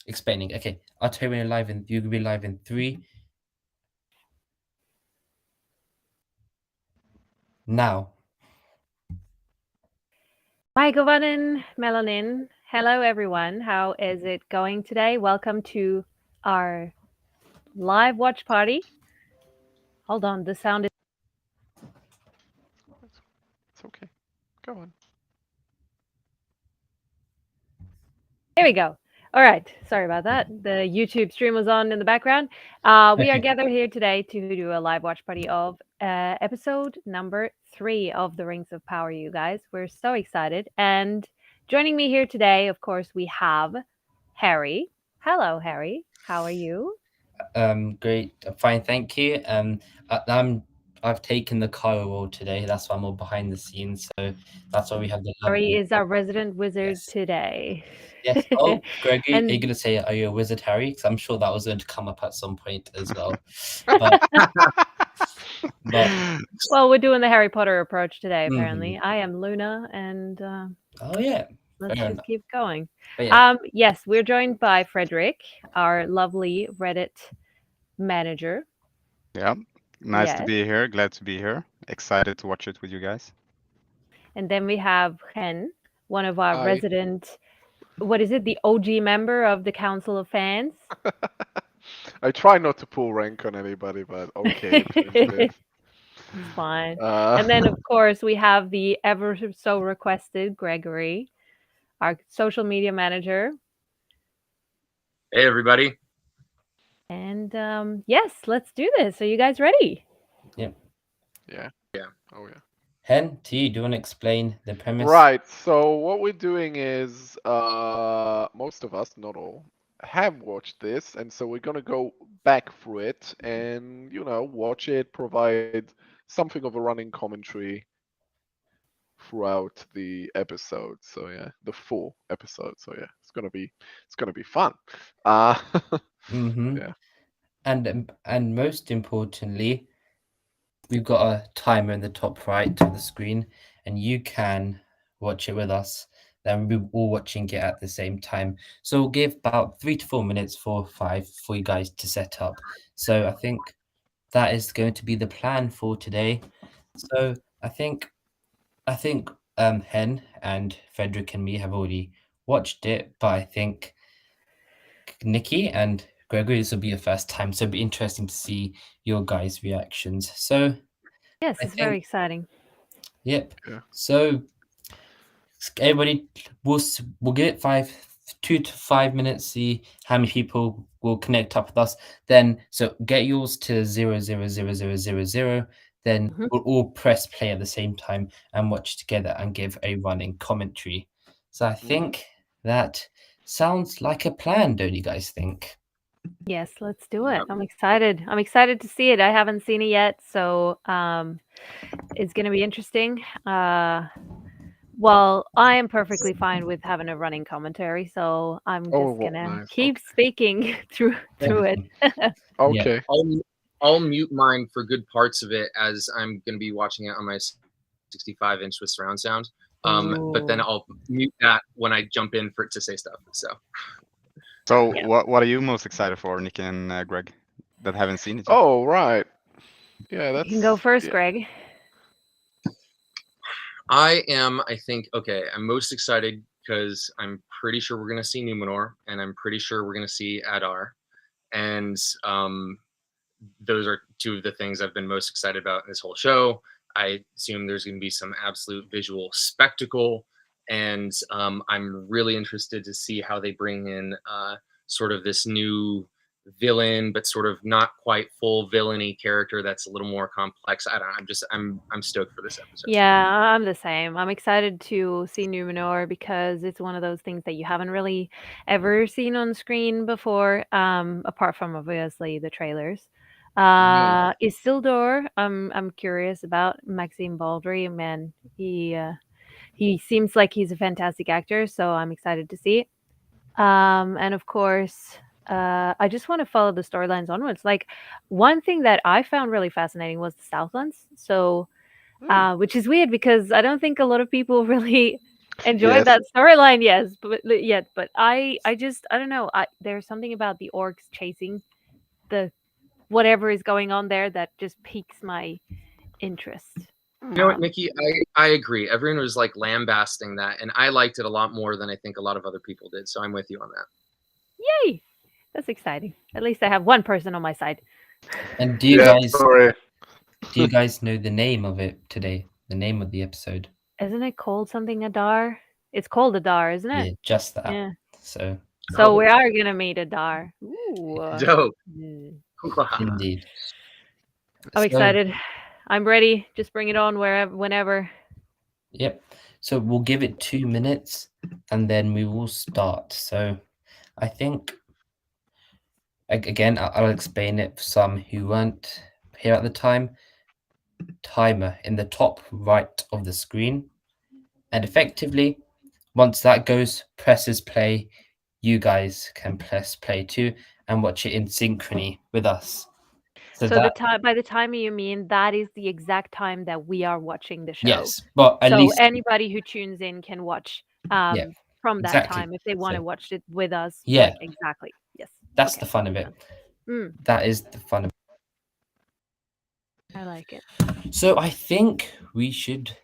explaining. Okay, I'll tell you when you're live, and you'll be live in 3. Now. Hi, Govanen, Melanin. Hello, everyone. How is it going today? Welcome to our live watch party. Hold on, the sound is. It's okay. Go on. There we go. All right. Sorry about that. The YouTube stream was on in the background. We are gathered here today to do a live watch party of episode number 3 of the Rings of Power, you guys. We're so excited. And joining me here today, of course, we have Harry. Hello, Harry. How are you? Great, fine, thank you. I've taken the car role today. That's why I'm all behind the scenes. So that's why we have the Harry lovely. is our resident wizard Yes. today. Yes. Oh, Gregory, are you And gonna say, "Are you a wizard, Harry?" Because I'm sure that was going to come up at some point as well. But well, we're doing the Harry Potter approach today. Apparently, Mhm. I am Luna, and Oh yeah, let's fair just enough. keep going. But yeah. Yes, we're joined by Frederick, our lovely Reddit manager. Yeah, nice to Yes. be here. Glad to be here. Excited to watch it with you guys. And then we have Ren, one of our Hi. resident, what is it, the OG member of the Council of Fans. I try not to pull rank on anybody, but okay. It's fine. And then, of course, we have the ever so requested Gregory, our social media manager. Hey, everybody. And yes, let's do this. Are you guys ready? Yep. Yeah. Yeah. Oh yeah. Hen, do you want to explain the premise? Right. So what we're doing is, most of us, not all, have watched this, and so we're gonna go back through it and watch it, provide something of a running commentary throughout the episode. So yeah, the full episode. So yeah, it's gonna be fun. Mm-hmm. Yeah. And most importantly, we've got a timer in the top right of the screen, and you can watch it with us. Then we'll be all watching it at the same time. So we'll give about 3 to 4 minutes, 4 or 5, for you guys to set up. So I think that is going to be the plan for today. So I think Hen and Frederick and me have already watched it, but I think Nikki and Gregory, this will be your first time, so it'll be interesting to see your guys' reactions. So yes, it's very exciting. Yep. Yeah. So everybody, we'll give it 2 to 5 minutes. See how many people will connect up with us. Then so get yours to 0000000. Then we'll all press play at the same time and watch together and give a running commentary. So I think that sounds like a plan, don't you guys think? Yes, let's do it. I'm excited. I'm excited to see it. I haven't seen it yet, so it's going to be interesting. Well, I am perfectly fine with having a running commentary, so I'm just gonna nice. keep speaking through it. Okay. I'll mute mine for good parts of it, as I'm going to be watching it on my 65-inch with surround sound. But then I'll mute that when I jump in for it to say stuff. So what are you most excited for, Nick and Greg, that haven't seen it yet? Oh right. Yeah, You can go first, Greg. I think, I'm most excited because I'm pretty sure we're going to see Numenor, and I'm pretty sure we're going to see Adar. And those are two of the things I've been most excited about in this whole show. I assume there's going to be some absolute visual spectacle, and I'm really interested to see how they bring in sort of this new villain, but sort of not quite full villainy character that's a little more complex. I don't know. I'm stoked for this episode. Yeah, I'm the same. I'm excited to see Numenor because it's one of those things that you haven't really ever seen on screen before, apart from obviously the trailers. Isildur, I'm curious about Maxime Baldry. Man, he seems like he's a fantastic actor, so I'm excited to see it. And of course, I just want to follow the storylines onwards. Like, one thing that I found really fascinating was the Southlands. So, which is weird because I don't think a lot of people really enjoyed Yes. that storyline, yes, but I don't know. There's something about the orcs chasing the whatever is going on there that just piques my interest. You know what, Nikki? I agree. Everyone was like lambasting that, and I liked it a lot more than I think a lot of other people did. So I'm with you on that. Yay! That's exciting. At least I have one person on my side. And do you Yeah, guys sorry. do you guys know the name of it today? The name of the episode? Isn't it called something Adar? It's called Adar, isn't it? Yeah, just that. Yeah. So So we are gonna meet Adar. Ooh. Dope. Mm. indeed. I'm So, excited. I'm ready. Just bring it on whenever. Yep. So we'll give it 2 minutes and then we will start. So I think again I'll explain it for some who weren't here at the time. Timer in the top right of the screen. And effectively, once that goes, presses play, you guys can press play too and watch it in synchrony with us. So that, by the time you mean that is the exact time that we are watching the show. yes, but at so least anybody who tunes in can watch from that exactly. time if they want to So- watch it with us. Yeah. like, exactly. Yes. That's Okay. the fun of it. Mm, That is the fun of I like it. it. So I think we should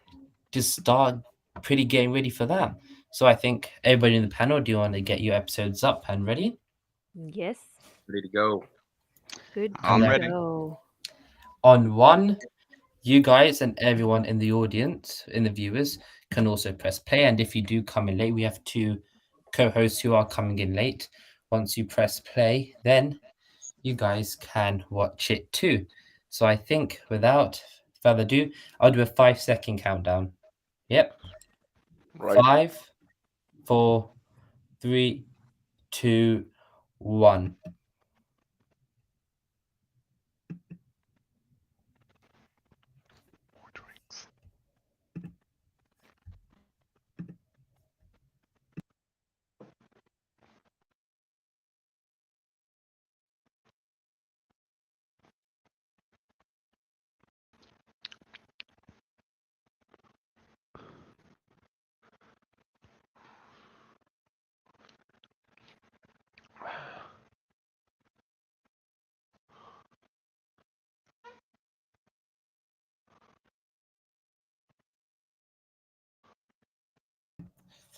just start pretty getting ready for that. So I think everybody in the panel, do you want to get your episodes up and ready? Yes. Ready to go. Good. I'm to ready. go. On one, you guys and everyone in the audience, in the viewers, can also press play. And if you do come in late, we have 2 co-hosts who are coming in late. Once you press play, then you guys can watch it too. So I think without further ado, I'll do a 5-second countdown. Yep. Right. 5, 4, 3, 2, 1. More drinks.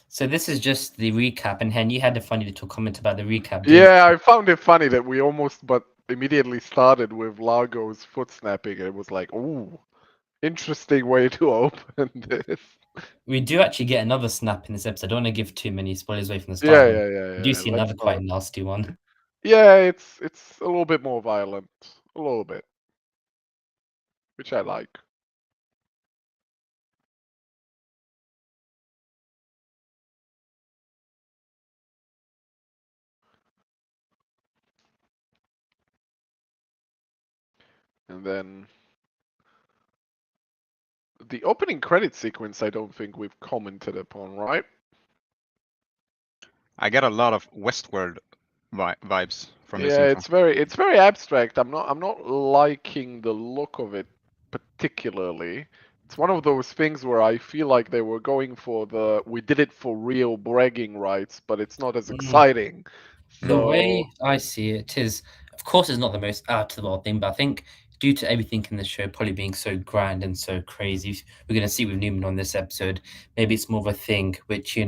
So this is just the recap, and Hen, you had a funny little comment about the recap. didn't Yeah, I found it funny that we almost but immediately started with Largo's foot snapping, and it was like, ooh, interesting way to open this. We do actually get another snap in this episode. I don't want to give too many spoilers away from the Yeah, start. yeah, yeah. We do yeah. see Let's another quite not. nasty one. Yeah, it's a little bit more violent, a little bit, which I like. And then the opening credit sequence, I don't think we've commented upon, right? I get a lot of Westworld vibes from this Yeah, intro. it's very abstract. I'm not liking the look of it particularly. It's one of those things where I feel like they were going for the we did it for real bragging rights, but it's not as Mm. exciting. The So way I see it is, of course, it's not the most out of the world thing, but I think due to everything in the show probably being so grand and so crazy, we're going to see with Numenor on this episode, maybe it's more of a thing which,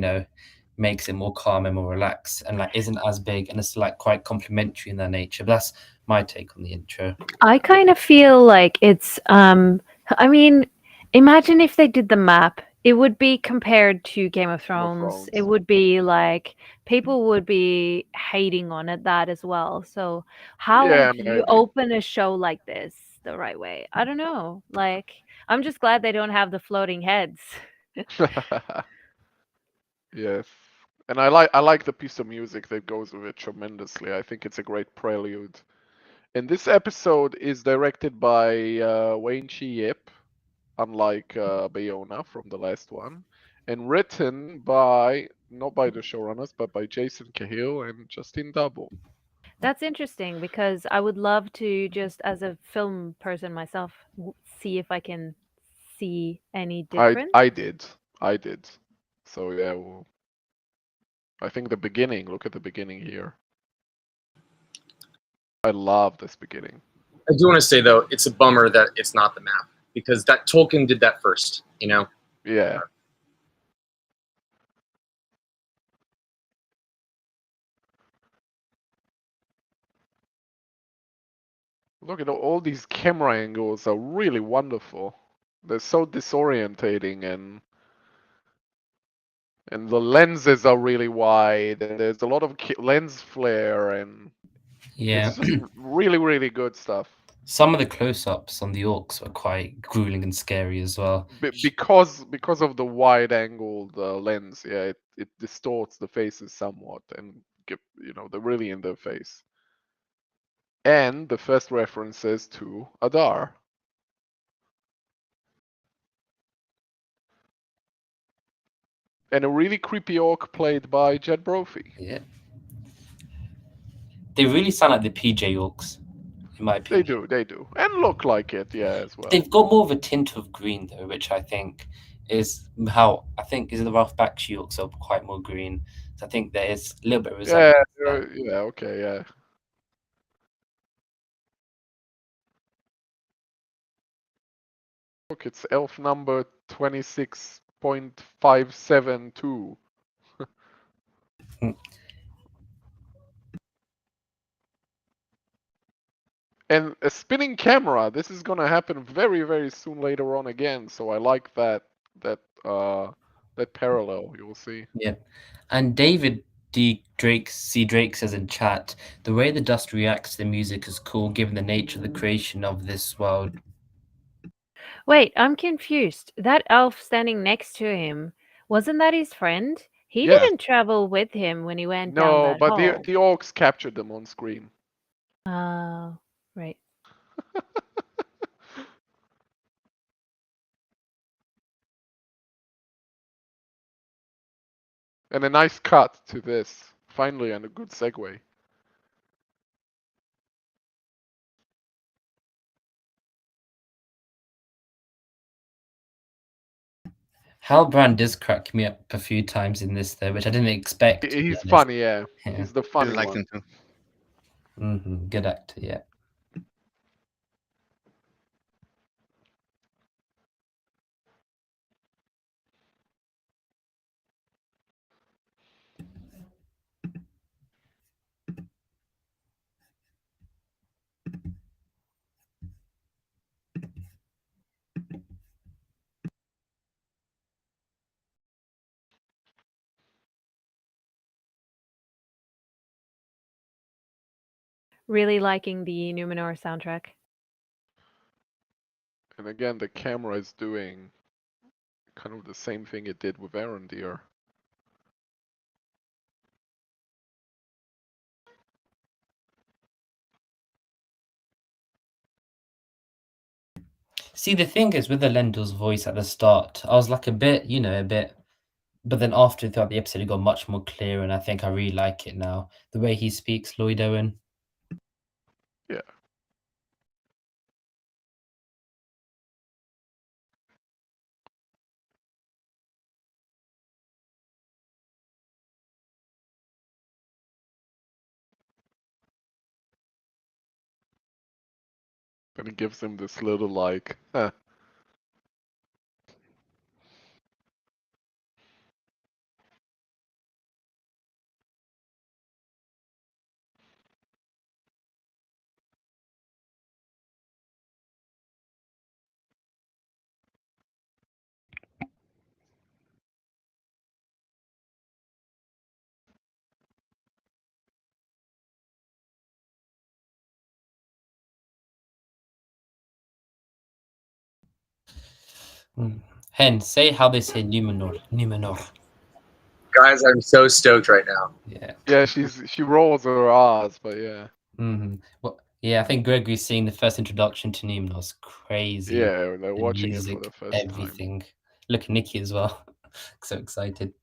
makes it more calm and more relaxed and like isn't as big and it's like quite complimentary in their nature. But that's my take on the intro. I kind of feel like it's I mean, imagine if they did the map. It would be compared to Game of Thrones. It Thrones. would be like people would be hating on it that as well. So how Yeah, do you maybe. open a show like this the right way? I don't know. Like I'm just glad they don't have the floating heads. Yes. And I like the piece of music that goes with it tremendously. I think it's a great prelude. And this episode is directed by Wayne Chi Yip, unlike Bayona from the last one, and written by not by the showrunners but by Jason Cahill and Justin Double. That's interesting because I would love to just as a film person myself see if I can see any difference. I did. So yeah, I think the beginning. Look at the beginning here. I love this beginning. I do want to say though, it's a bummer that it's not the map because that Tolkien did that first. You know. Yeah. Look at all these camera angles are really wonderful. They're so disorientating and the lenses are really wide and there's a lot of lens flare and Yeah. it's just really, really good stuff. Some of the close-ups on the orcs were quite grueling and scary as well. Because of the wide angled lens, yeah, it distorts the faces somewhat and they're really in their face. And the first references to Adar. And a really creepy orc played by Jed Brophy. Yeah. They really sound like the PJ orcs, in my opinion. They do. And look like it, yeah, as well. They've got more of a tint of green though, which I think is how is the rough back orcs are quite more green. So I think there is a little bit of resemblance. Yeah, okay, yeah. Look, it's elf number 26.572. And a spinning camera. This is gonna happen very, very soon later on again. So I like that parallel. You'll see. Yeah, and David C. Drake says in chat, the way the dust reacts to the music is cool, given the nature of the creation of this world. Wait, I'm confused. That elf standing next to him, wasn't that his friend? He Yeah. didn't travel with him when he went down No, that but hole. the orcs captured them on screen. Oh, right. And a nice cut to this. Finally, and a good segue. Halbrand does crack me up a few times in this though, which I didn't expect. He's funny, yeah. Yeah. He's the I funny like one. him too. Good actor, yeah. Really liking the Numenor soundtrack. And again, the camera is doing kind of the same thing it did with Arondir. See, the thing is with the Elendil's voice at the start, I was like a bit, but then after throughout the episode, it got much more clear, and I think I really like it now. The way he speaks, Lloyd Owen. Yeah. And it gives him this little like, Hen, say how they say Numenor. Numenor. Guys, I'm so stoked right now. Yeah. Yeah, she rolls her R's, but yeah. Well, yeah, I think Gregory's seeing the first introduction to Numenor is crazy. Yeah, they're The watching music, it for the first time. everything. Look at Nikki as well. So excited.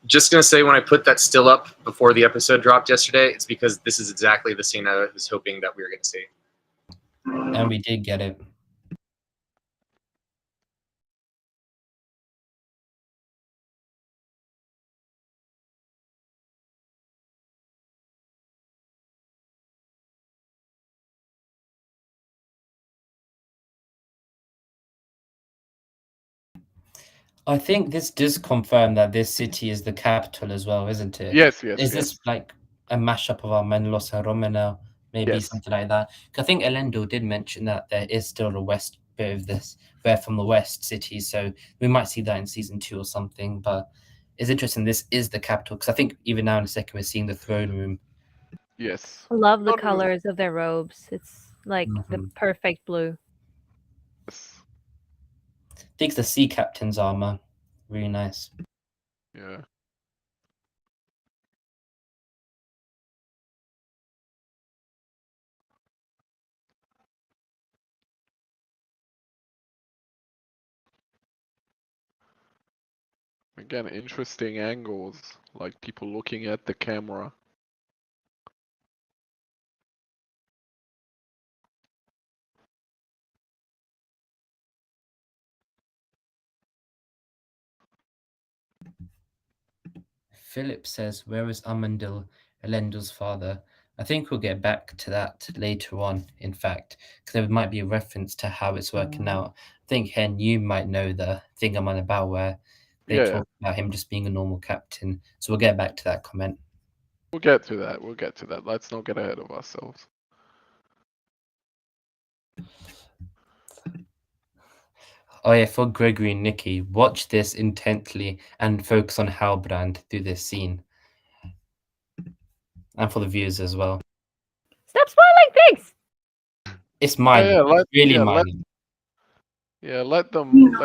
Just gonna say, when I put that still up before the episode dropped yesterday, it's because this is exactly the scene I was hoping that we were gonna see. And we did get it. I think this does confirm that this city is the capital as well, isn't it? Yes, yes, Is yes. this like a mashup of our Menlos and Romana, maybe Yes. something like that? 'Cause I think Elendil did mention that there is still a west bit of this, where from the west city, so we might see that in season 2 or something. But it's interesting. This is the capital because I think even now in a second we're seeing the throne room. Yes. I love the Not even- colors of their robes. It's like the Mhm. perfect blue. Yes. I think the sea captain's armor, really nice. Yeah. Again, interesting angles, like people looking at the camera. Philip says, "Where is Amandil, Elendil's father?" I think we'll get back to that later on, in fact, because there might be a reference to how it's working out. I think, Hen, you might know the thing I'm on about where they Yeah. talk about him just being a normal captain. So we'll get back to that comment. We'll get to that. We'll get to that. Let's not get ahead of ourselves. Oh yeah, for Gregory and Nikki, watch this intently and focus on Halbrand through this scene. And for the viewers as well. Stop spoiling things! It's minor. yeah, It's really yeah, minor. let them do.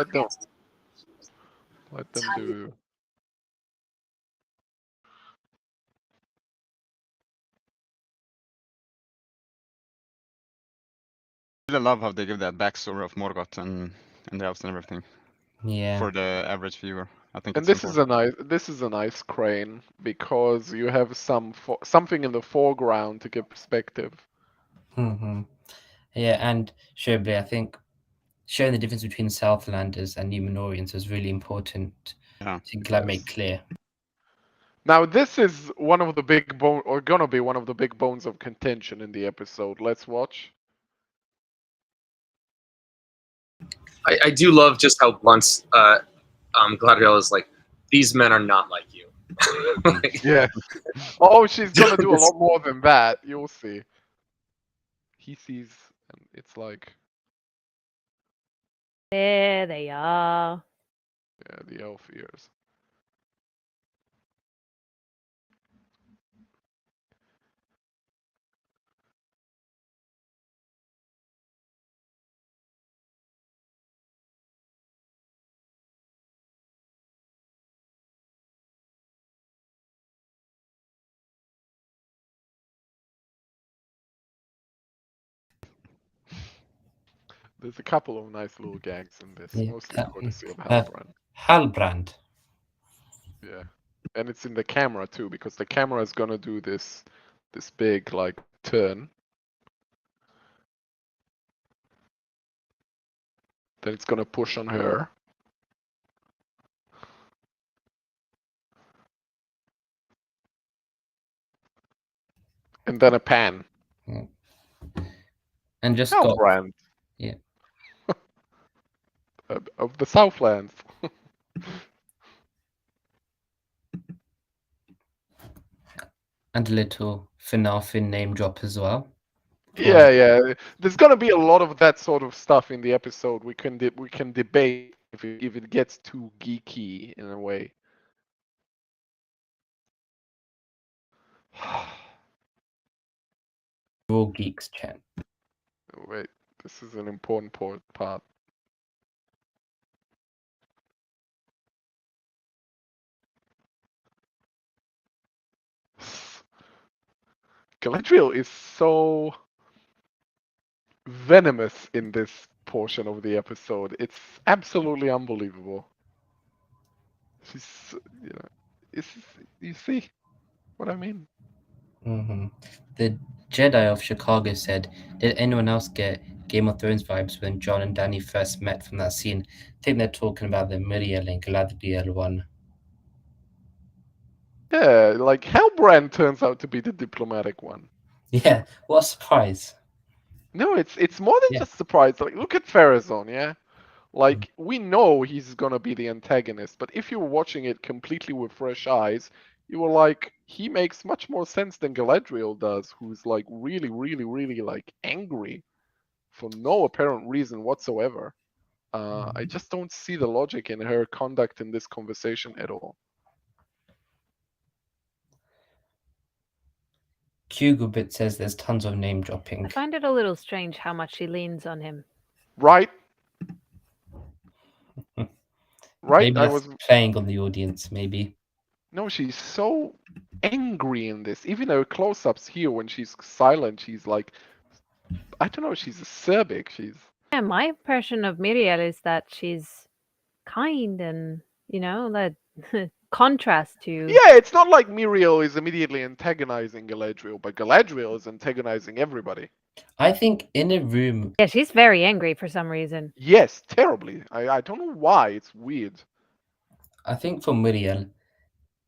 I really love how they give that backstory of Morgoth and the elves and everything Yeah. for the average viewer. I think And it's this is a nice crane because you have something in the foreground to give perspective. Mm-hmm. Yeah, and Sherbley, I think showing the difference between Southlanders and Numenoreans was really important Yeah. to make clear. Now this is one of the big or gonna be one of the big bones of contention in the episode. Let's watch. I do love just how blunt Galadriel is like, these men are not like you. Like, Yeah. Oh, she's gonna do a lot more than that. You'll see. He sees, and it's like, There they are. yeah, the elf ears. There's a couple of nice little gags in this, Yeah, mostly courtesy of uh, Halbrand. Halbrand. Yeah, and it's in the camera too, because the camera is gonna do this big like turn. Then it's gonna push on her. And then a pan. And just got Halbrand. Yeah. Of the Southlands. and a little Finarfin name drop as well. Yeah, yeah. There's gonna be a lot of that sort of stuff in the episode. We can debate if it gets too geeky in a way. All geeks chat. Wait, this is an important part. Galadriel is so venomous in this portion of the episode. It's absolutely unbelievable. She's, you know, you see what I mean? The Jedi of Chicago said, "Did anyone else get Game of Thrones vibes when Jon and Dany first met from that scene?" I think they're talking about the Miriel and Galadriel one. Yeah, like Halbrand turns out to be the diplomatic one. Yeah, what a surprise. No, it's more than Yeah. just surprise. Like, look at Pharazôn, yeah? Like, we know he's gonna be the antagonist, but if you were watching it completely with fresh eyes, you were like, he makes much more sense than Galadriel does, who's like really, really, really like angry for no apparent reason whatsoever. I just don't see the logic in her conduct in this conversation at all. Kugubit says there's tons of name dropping. I find it a little strange how much she leans on him. Right? Right? Maybe that's playing on the audience, maybe. No, she's so angry in this. Even her close-ups here, when she's silent, she's like, I don't know, she's acerbic. She's Yeah, my impression of Miriel is that she's kind and, that contrast to... yeah. It's not like Miriel is immediately antagonizing Galadriel, but Galadriel is antagonizing everybody. I think in a room. Yeah, she's very angry for some reason. Yes, terribly. I don't know why. It's weird. I think for Miriel,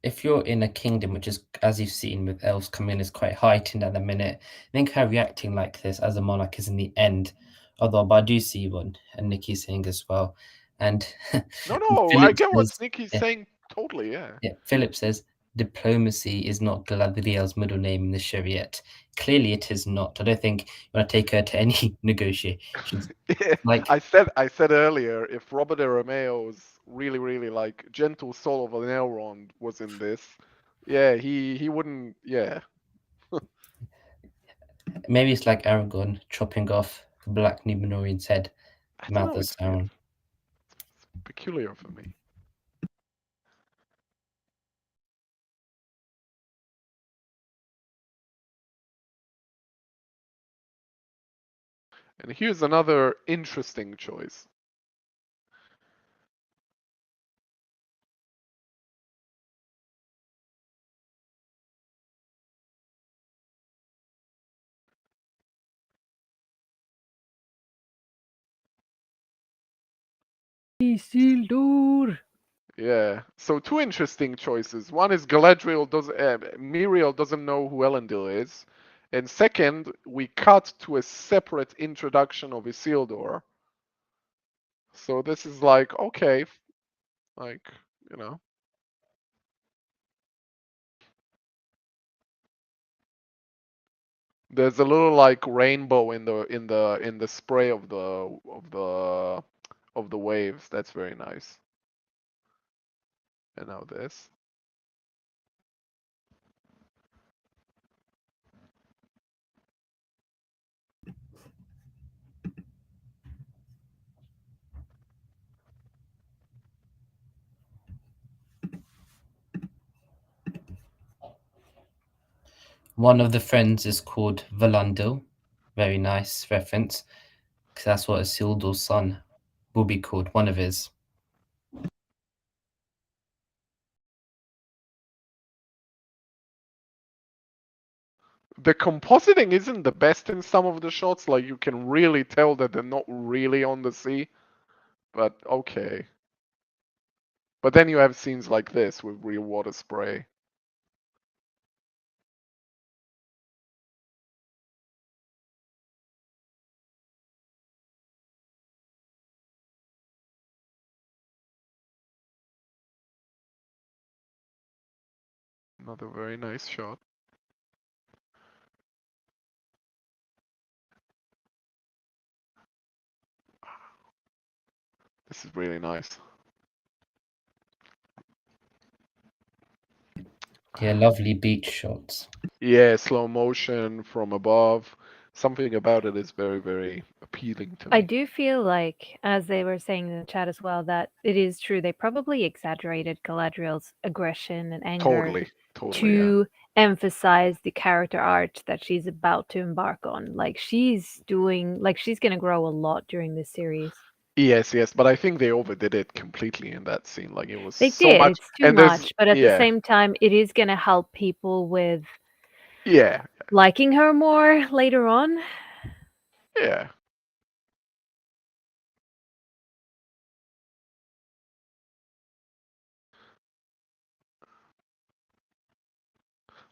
if you're in a kingdom which is, as you've seen with elves coming in, is quite heightened at the minute, I think her reacting like this as a monarch is in the end. Although, but I do see what Nikki's saying as well. And No, I get what Nikki's saying totally, yeah. Yeah, Philip says diplomacy is not Galadriel's middle name in the Shariat. Clearly, it is not. I don't think you want to take her to any negotiations. Like I said earlier, if Robert Arameo's really, really like gentle soul of an Elrond was in this, yeah, he wouldn't. Yeah. Maybe it's like Aragorn chopping off the Black Numenorean's head. Mouth of Sauron. It's peculiar for me. And here's another interesting choice. Isildur. Yeah. So two interesting choices. One is Galadriel Miriel doesn't know who Elendil is, and second, we cut to a separate introduction of Isildur. So this is like, okay, like, you know. There's a little like rainbow in the spray of the waves. That's very nice. And now this. One of the friends is called Valundil. Very nice reference, because that's what Isildur's son will be called. One of his. The compositing isn't the best in some of the shots. Like, you can really tell that they're not really on the sea. But okay. But then you have scenes like this with real water spray. Another very nice shot. This is really nice. Yeah, lovely beach shots. Yeah, slow motion from above. Something about it is very, very appealing to me. I do feel like, as they were saying in the chat as well, that it is true. They probably exaggerated Galadriel's aggression and anger to emphasize the character arc that she's about to embark on. Like she's going to grow a lot during this series. Yes, but I think they overdid it completely in that scene. Like it was they so did. much. It's too much, but at the same time, it is going to help people with Yeah, liking her more later on. yeah.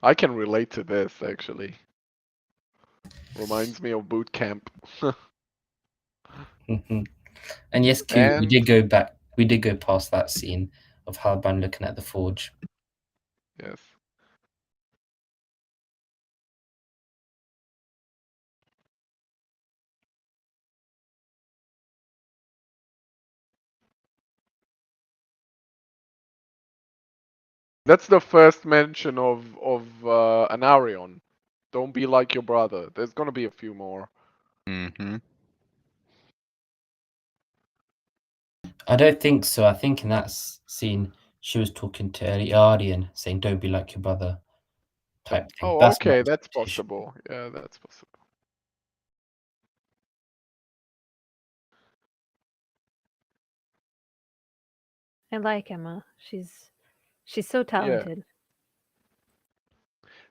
I can relate to this actually. Reminds me of boot camp. And yes, Q, we And did go back. We did go past that scene of Halbrand looking at the forge. yes. That's the first mention of Anarion. Don't be like your brother. There's gonna be a few more. Mm-hmm. I don't think so. I think in that scene, she was talking to Arian, saying, "Don't be like your brother," type thing. Oh, That's my okay, that's interpretation. possible. Yeah, that's possible. I like Emma. She's so Yeah. talented.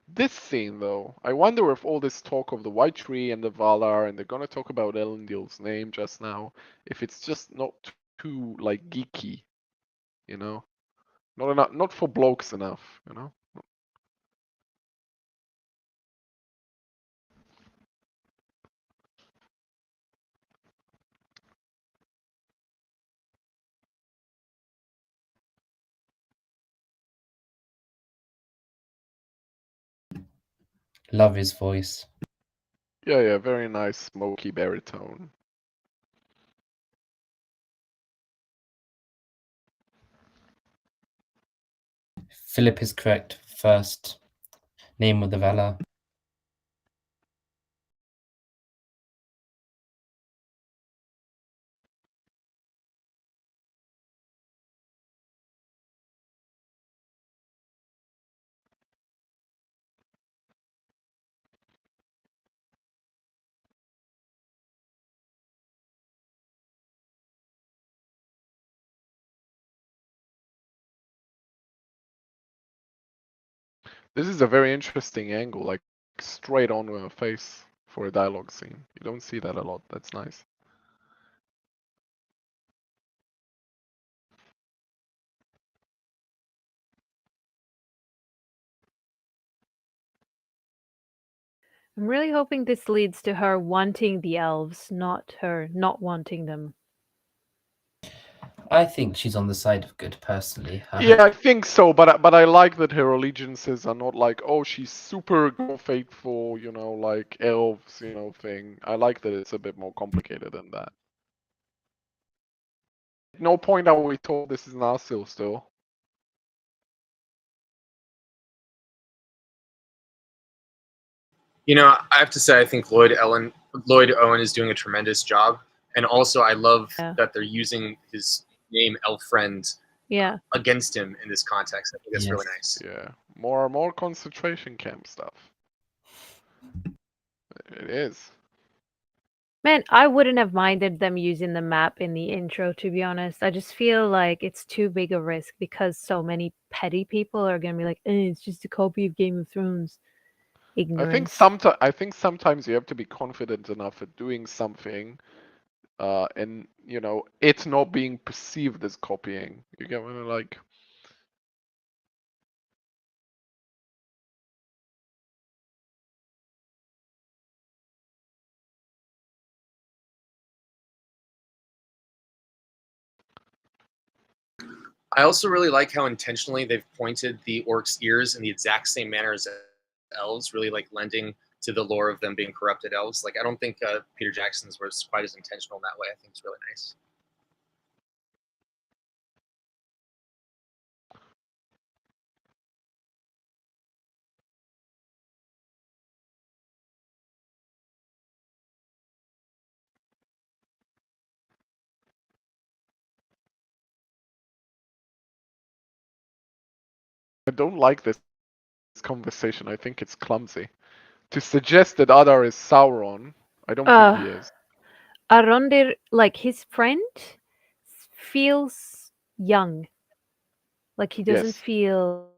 This scene, though, I wonder if all this talk of the White Tree and the Valar, and they're gonna talk about Elendil's name just now, if it's just not too like geeky, you know, not enough, not for blokes enough, you know. Love his voice. Yeah, yeah, very nice smoky baritone. Philip is correct. First name of the Valar. This is a very interesting angle, like straight on her face for a dialogue scene. You don't see that a lot. That's nice. I'm really hoping this leads to her wanting the elves, not her not wanting them. I think she's on the side of good, personally. Yeah, I think so, but I like that her allegiances are not like, oh, she's super faithful, you know, like elves, you know, thing. I like that it's a bit more complicated than that. No point are we told this is Narsil still. You know, I have to say, I think Lloyd Owen is doing a tremendous job, and also I love Yeah. that they're using his name Elfriend Yeah. against him in this context. I think that's really nice. Yeah, more concentration camp stuff. It is. Man, I wouldn't have minded them using the map in the intro, to be honest. I just feel like it's too big a risk because so many petty people are gonna be like, it's just a copy of Game of Thrones. Ignorance. I think sometimes you have to be confident enough at doing something, and you know, it's not being perceived as copying. You get what I mean? Like. I also really like how intentionally they've pointed the orcs' ears in the exact same manner as elves, really like lending to the lore of them being corrupted elves. Like I don't think Peter Jackson's was quite as intentional in that way. I think it's really nice. I don't like this conversation. I think it's clumsy. To suggest that Adar is Sauron, I don't think he is. Arondir, like his friend, feels young. Like he doesn't Yes. feel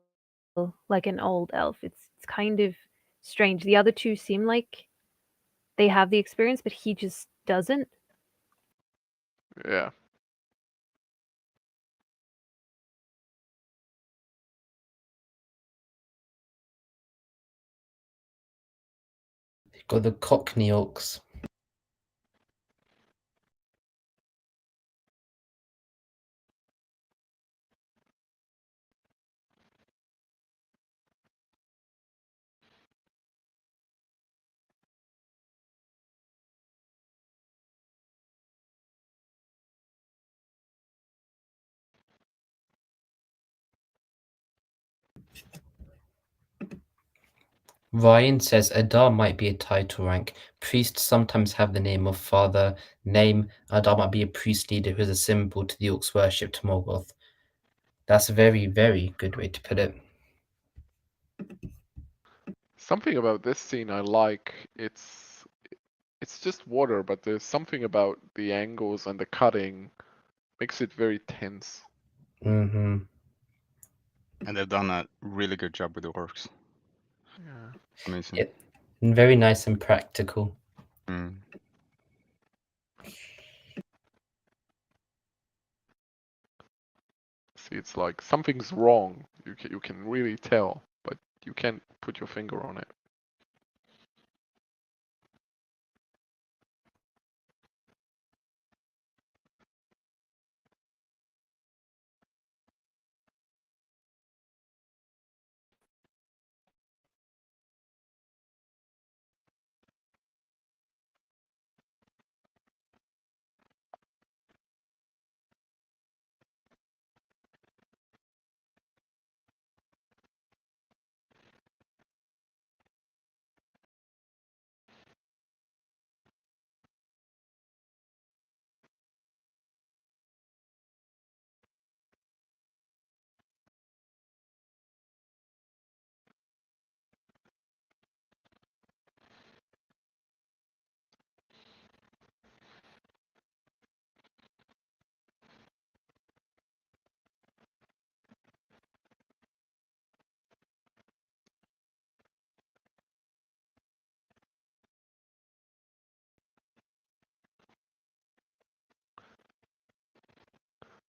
like an old elf. It's kind of strange. The other two seem like they have the experience, but he just doesn't. Yeah. Got the Cockney Orcs. Ryan says Adar might be a title rank. Priests sometimes have the name of father. Name Adar might be a priest leader who is a symbol to the Orcs' worship to Morgoth. That's a very, very good way to put it. Something about this scene I like. It's just water, but there's something about the angles and the cutting makes it very tense. Mm-hmm. And they've done a really good job with the orcs. Yeah. Amazing. Yep. And very nice and practical. Mm. See, it's like something's wrong. You can really tell, but you can't put your finger on it.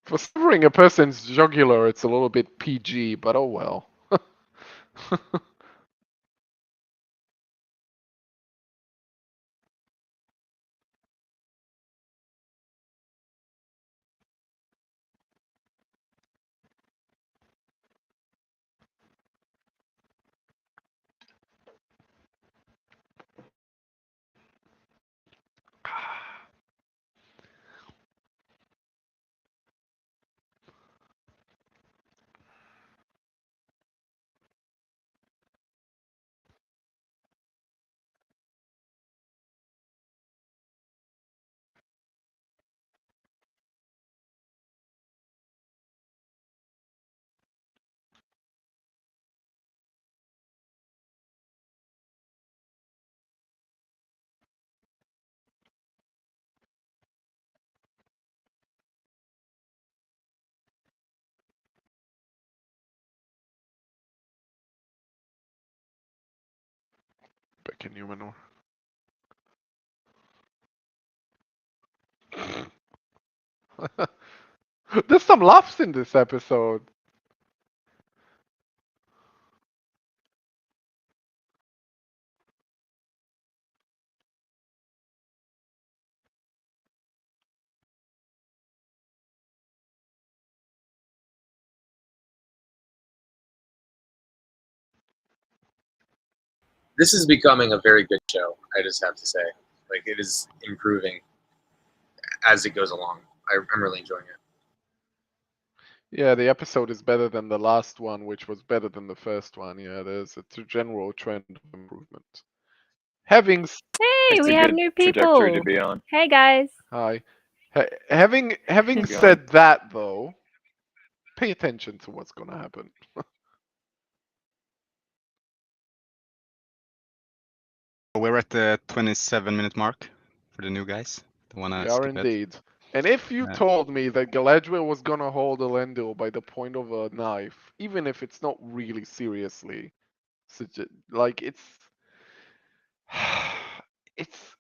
For severing a person's jugular, it's a little bit PG, but oh well. Back in Numenor. There's some laughs in this episode. This is becoming a very good show. I just have to say, like, it is improving as it goes along. I'm really enjoying it. Yeah, the episode is better than the last one, which was better than the first one. Yeah, there's a general trend of improvement. Having Hey, It's we a have good new trajectory people. to be on. Hey guys. hi, having Go said that though, pay attention to what's gonna happen. We're at the 27-minute mark for the new guys. Don't wanna We are skip it. indeed. And if you told me that Galadriel was gonna hold Elendil by the point of a knife, even if it's not really seriously, like It's,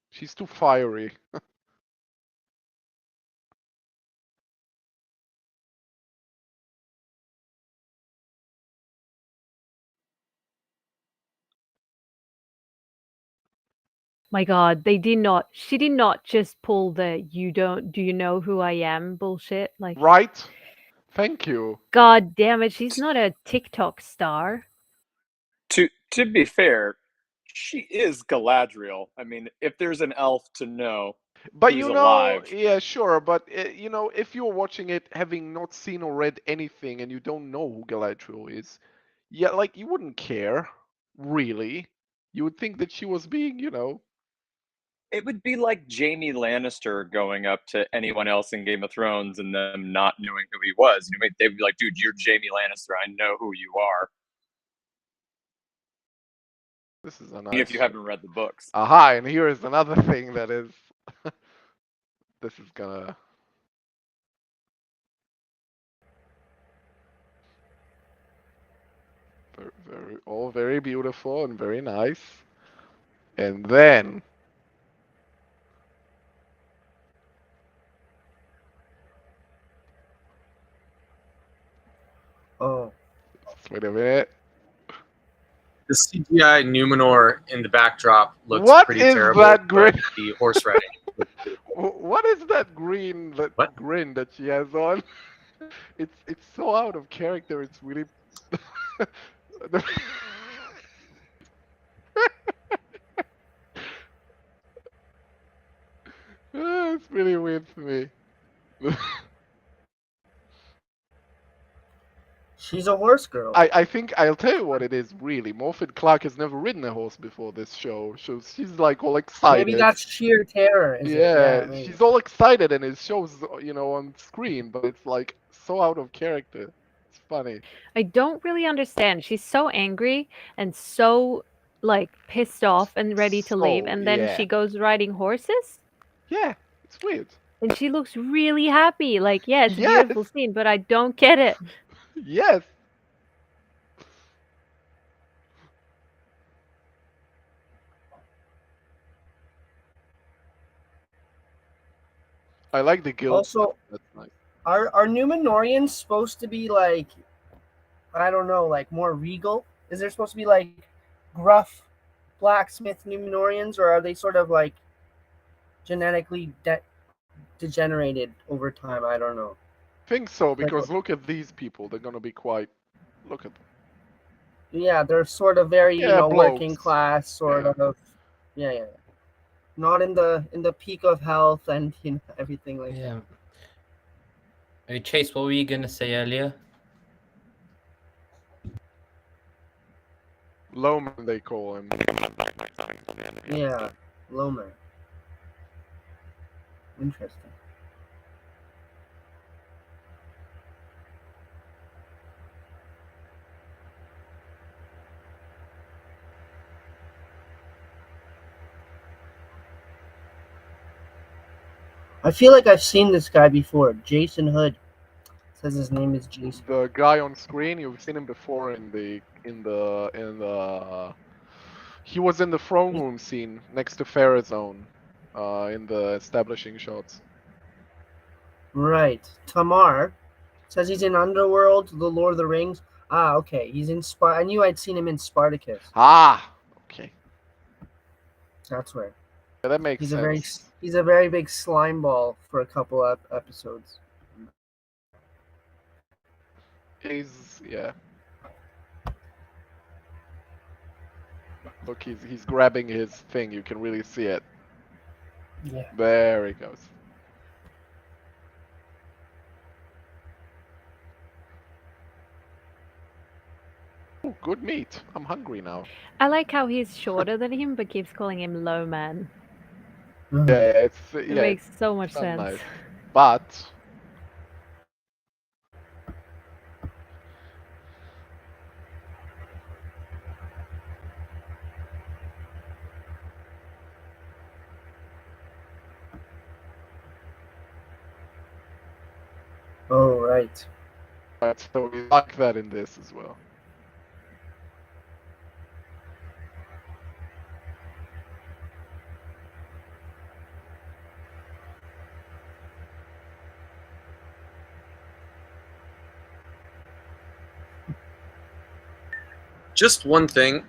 she's too fiery. My God, she did not just pull the do you know who I am bullshit. Like, Right? Thank you. God damn it, she's not a TikTok star. To be fair, she is Galadriel. I mean, if there's an elf to know But who's alive, yeah, sure. But if you're watching it having not seen or read anything and you don't know who Galadriel is, yeah, like you wouldn't care, really. You would think that she was being, it would be like Jaime Lannister going up to anyone else in Game of Thrones and them not knowing who he was. They'd be like, "Dude, you're Jaime Lannister. I know who you are." This is a If nice. you haven't read the books. Aha, and here is another thing that is. This is gonna. All very beautiful and very nice. And then. Oh. Wait a minute. The CGI Numenor in the backdrop looks What pretty is terrible. that but grin? the horse riding. What is that What? grin that she has on? It's so out of character. It's really. It's really weird for me. She's a horse girl. I think I'll tell you what it is really. Morfydd Clark has never ridden a horse before this show, so she's like all excited. Maybe that's sheer terror. Yeah, maybe. she's all excited and it shows, on screen, but it's like so out of character. It's funny. I don't really understand. She's so angry and so like pissed off and ready to leave, and then yeah. she goes riding horses? Yeah, it's weird. And she looks really happy. Like, yeah, it's a Yes. beautiful scene, but I don't get it. Yes. I like the guild. Also, that's nice. Are Numenoreans supposed to be like, I don't know, like more regal? Is there supposed to be like gruff blacksmith Numenoreans, or are they sort of like genetically degenerated over time? I don't know. I think so, because look at these people. They're gonna be quite. Look at them. Yeah, they're sort of very, blokes. working class, sort of. Yeah. Not in the peak of health and everything like that. Hey, Chase, what were you gonna say earlier? Loman, they call him. Yeah, Loman. Interesting. I feel like I've seen this guy before. Jason Hood. Says his name is Jason. The guy on screen, you've seen him before in the he was in the throne room scene next to Farazone, in the establishing shots. Right. Tamar says he's in Underworld, The Lord of the Rings. Ah, okay. He's in I knew I'd seen him in Spartacus. Ah, okay. That's where. Yeah, that makes sense. He's a very big slime ball for a couple of episodes. Yeah. Look, he's grabbing his thing. You can really see it. Yeah. There he goes. Ooh, good meat. I'm hungry now. I like how he's shorter than him, but keeps calling him low man. Yeah, It makes so much sense. Nice. But oh, right. so we like that in this as well. Just one thing.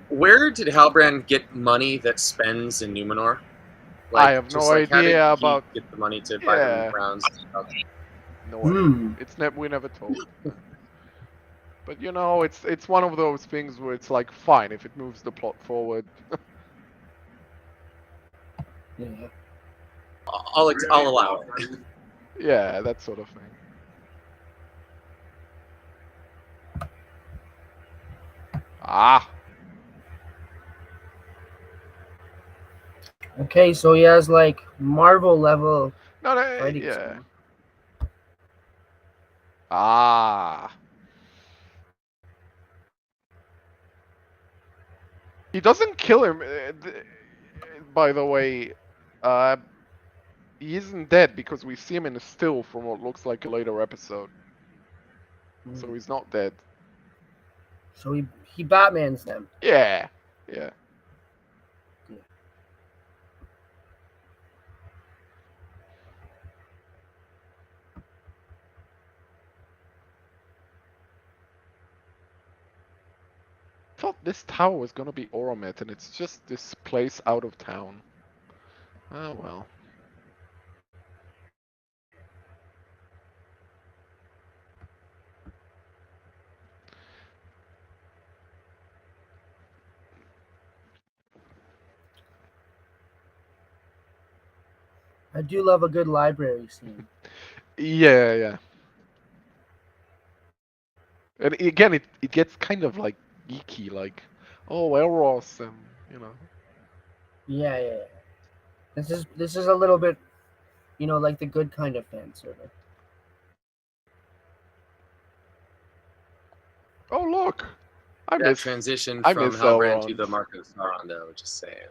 Where did Halbrand get money that spends in Numenor? I have no how did idea he about- get the money to buy Yeah. them rounds. No idea. It's we never told. But you know, it's one of those things where it's like fine if it moves the plot forward. Yeah. I'll allow it. Yeah, that sort of thing. Ah, Okay, so he has like Marvel level no, fighting. yeah. skill. Ah. He doesn't kill him. By the way, he isn't dead because we see him in a still from what looks like a later episode. So he's not dead. So he Batmans them. Yeah, yeah. Thought this tower was gonna be Oromet, and it's just this place out of town. Oh well. I do love a good library scene. Yeah, yeah. And again, it gets kind of like geeky, like, oh, Elros, and you know. Yeah. This is a little bit, like the good kind of fan service. Oh look, I That miss transition I from miss Halbrand to Elrond. the Mark of Sauron, though, just saying.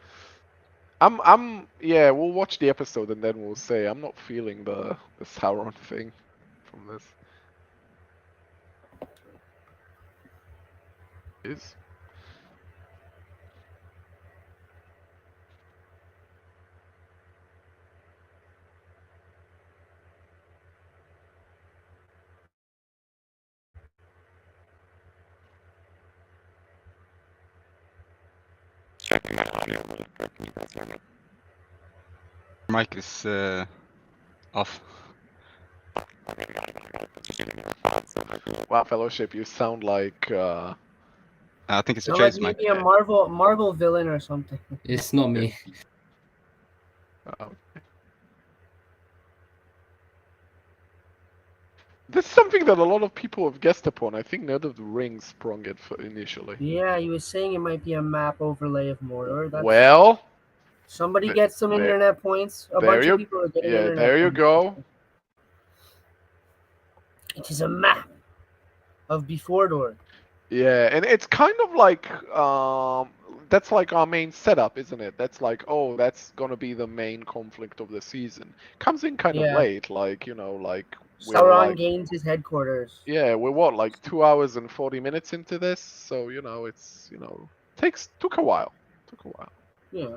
Yeah, we'll watch the episode and then we'll say I'm not feeling the Sauron thing from this. Is Mic is off. Wow, Fellowship, you sound like I think it's a Sound like Chase mic. maybe a Marvel villain or something. It's not me. this is something that a lot of people have guessed upon. I think Nerd of the Rings sprung it initially. Yeah, he was saying it might be a map overlay of Mordor. Well, Somebody gets some there- internet points. A there bunch you- of people are getting yeah, internet there you points. go. It is a map of Befordor. Yeah, and it's kind of like that's like our main setup, isn't it? That's like, oh, that's gonna be the main conflict of the season. Comes in kind of Yeah. late, like, like we're Sauron like, gains his headquarters. yeah, we're what, like 2 hours and 40 minutes into this, so it's took a while. Yeah.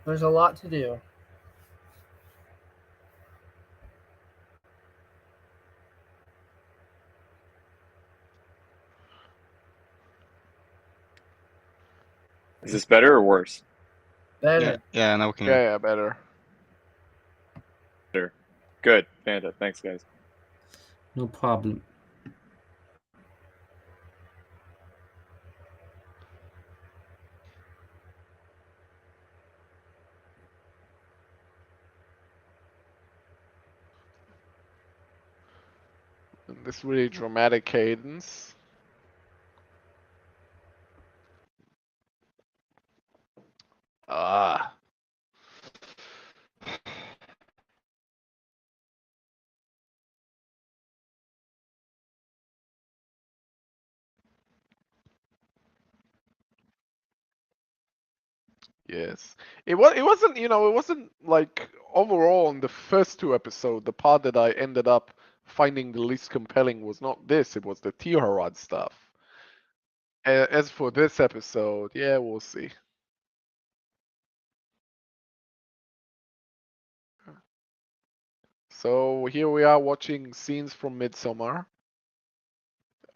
There's a lot to do. Is this better or worse? Better. Yeah, now we can hear. Yeah, better. Good. Fanta. Thanks, guys. No problem. And this really dramatic cadence. Ah. Yes. It wasn't like overall in the first two episodes, the part that I ended up finding the least compelling was not this, it was the Tirharad stuff. As for this episode, yeah, we'll see. So here we are watching scenes from Midsommar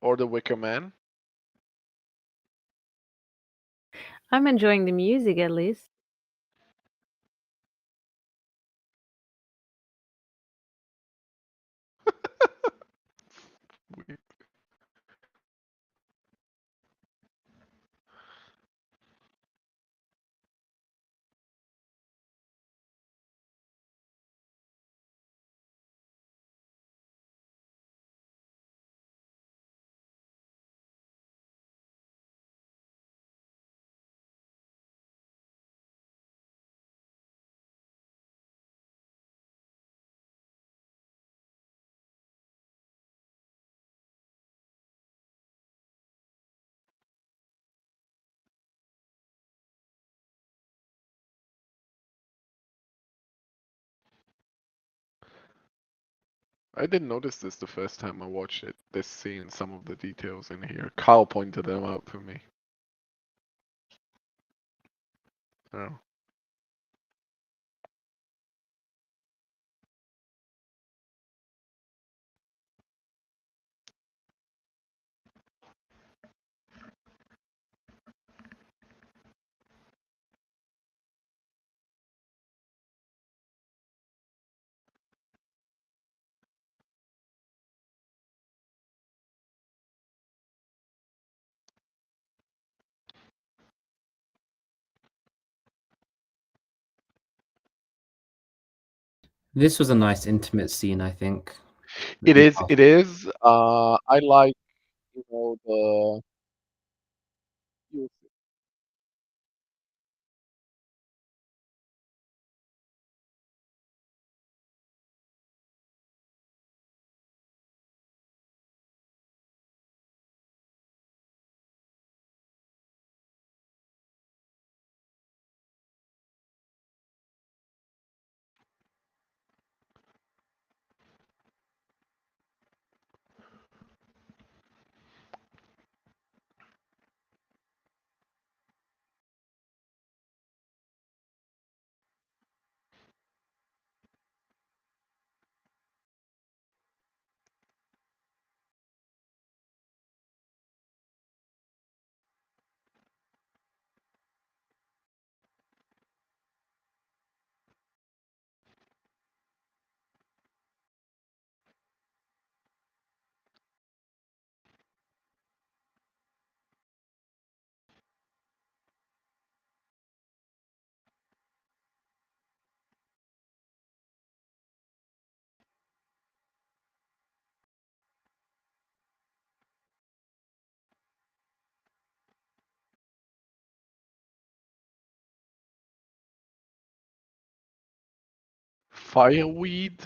or The Wicker Man. I'm enjoying the music at least. Weird. I didn't notice this the first time I watched it. This scene, some of the details in here. Kyle pointed them out to me. Oh. This was a nice intimate scene, I think. It is. It is. I like, the. Fireweed?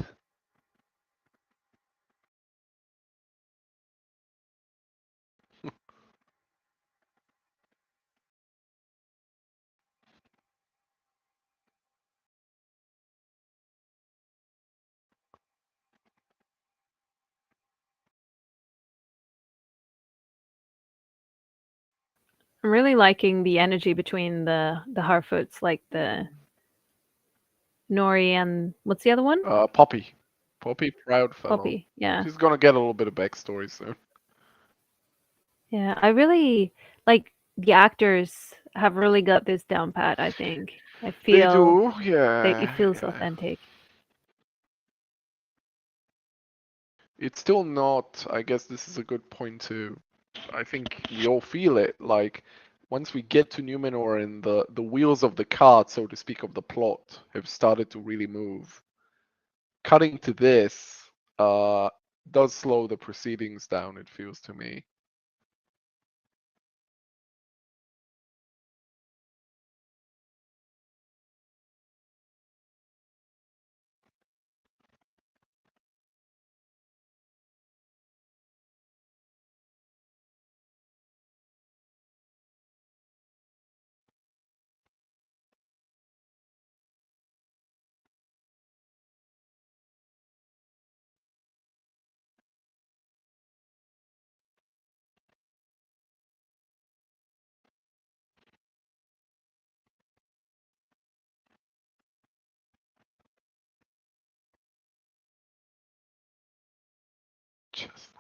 I'm really liking the energy between the Harfoots, like the Nori and what's the other one? Poppy. Poppy Proudfellow. Poppy. Yeah. She's gonna get a little bit of backstory soon. Yeah. I really like the actors have really got this down pat, I think. I They feel do, yeah. that it feels yeah. authentic. It's still not. I guess this is a good point too. I think we all feel it. Like once we get to Numenor and the wheels of the cart, so to speak, of the plot have started to really move. Cutting to this does slow the proceedings down. It feels to me. Just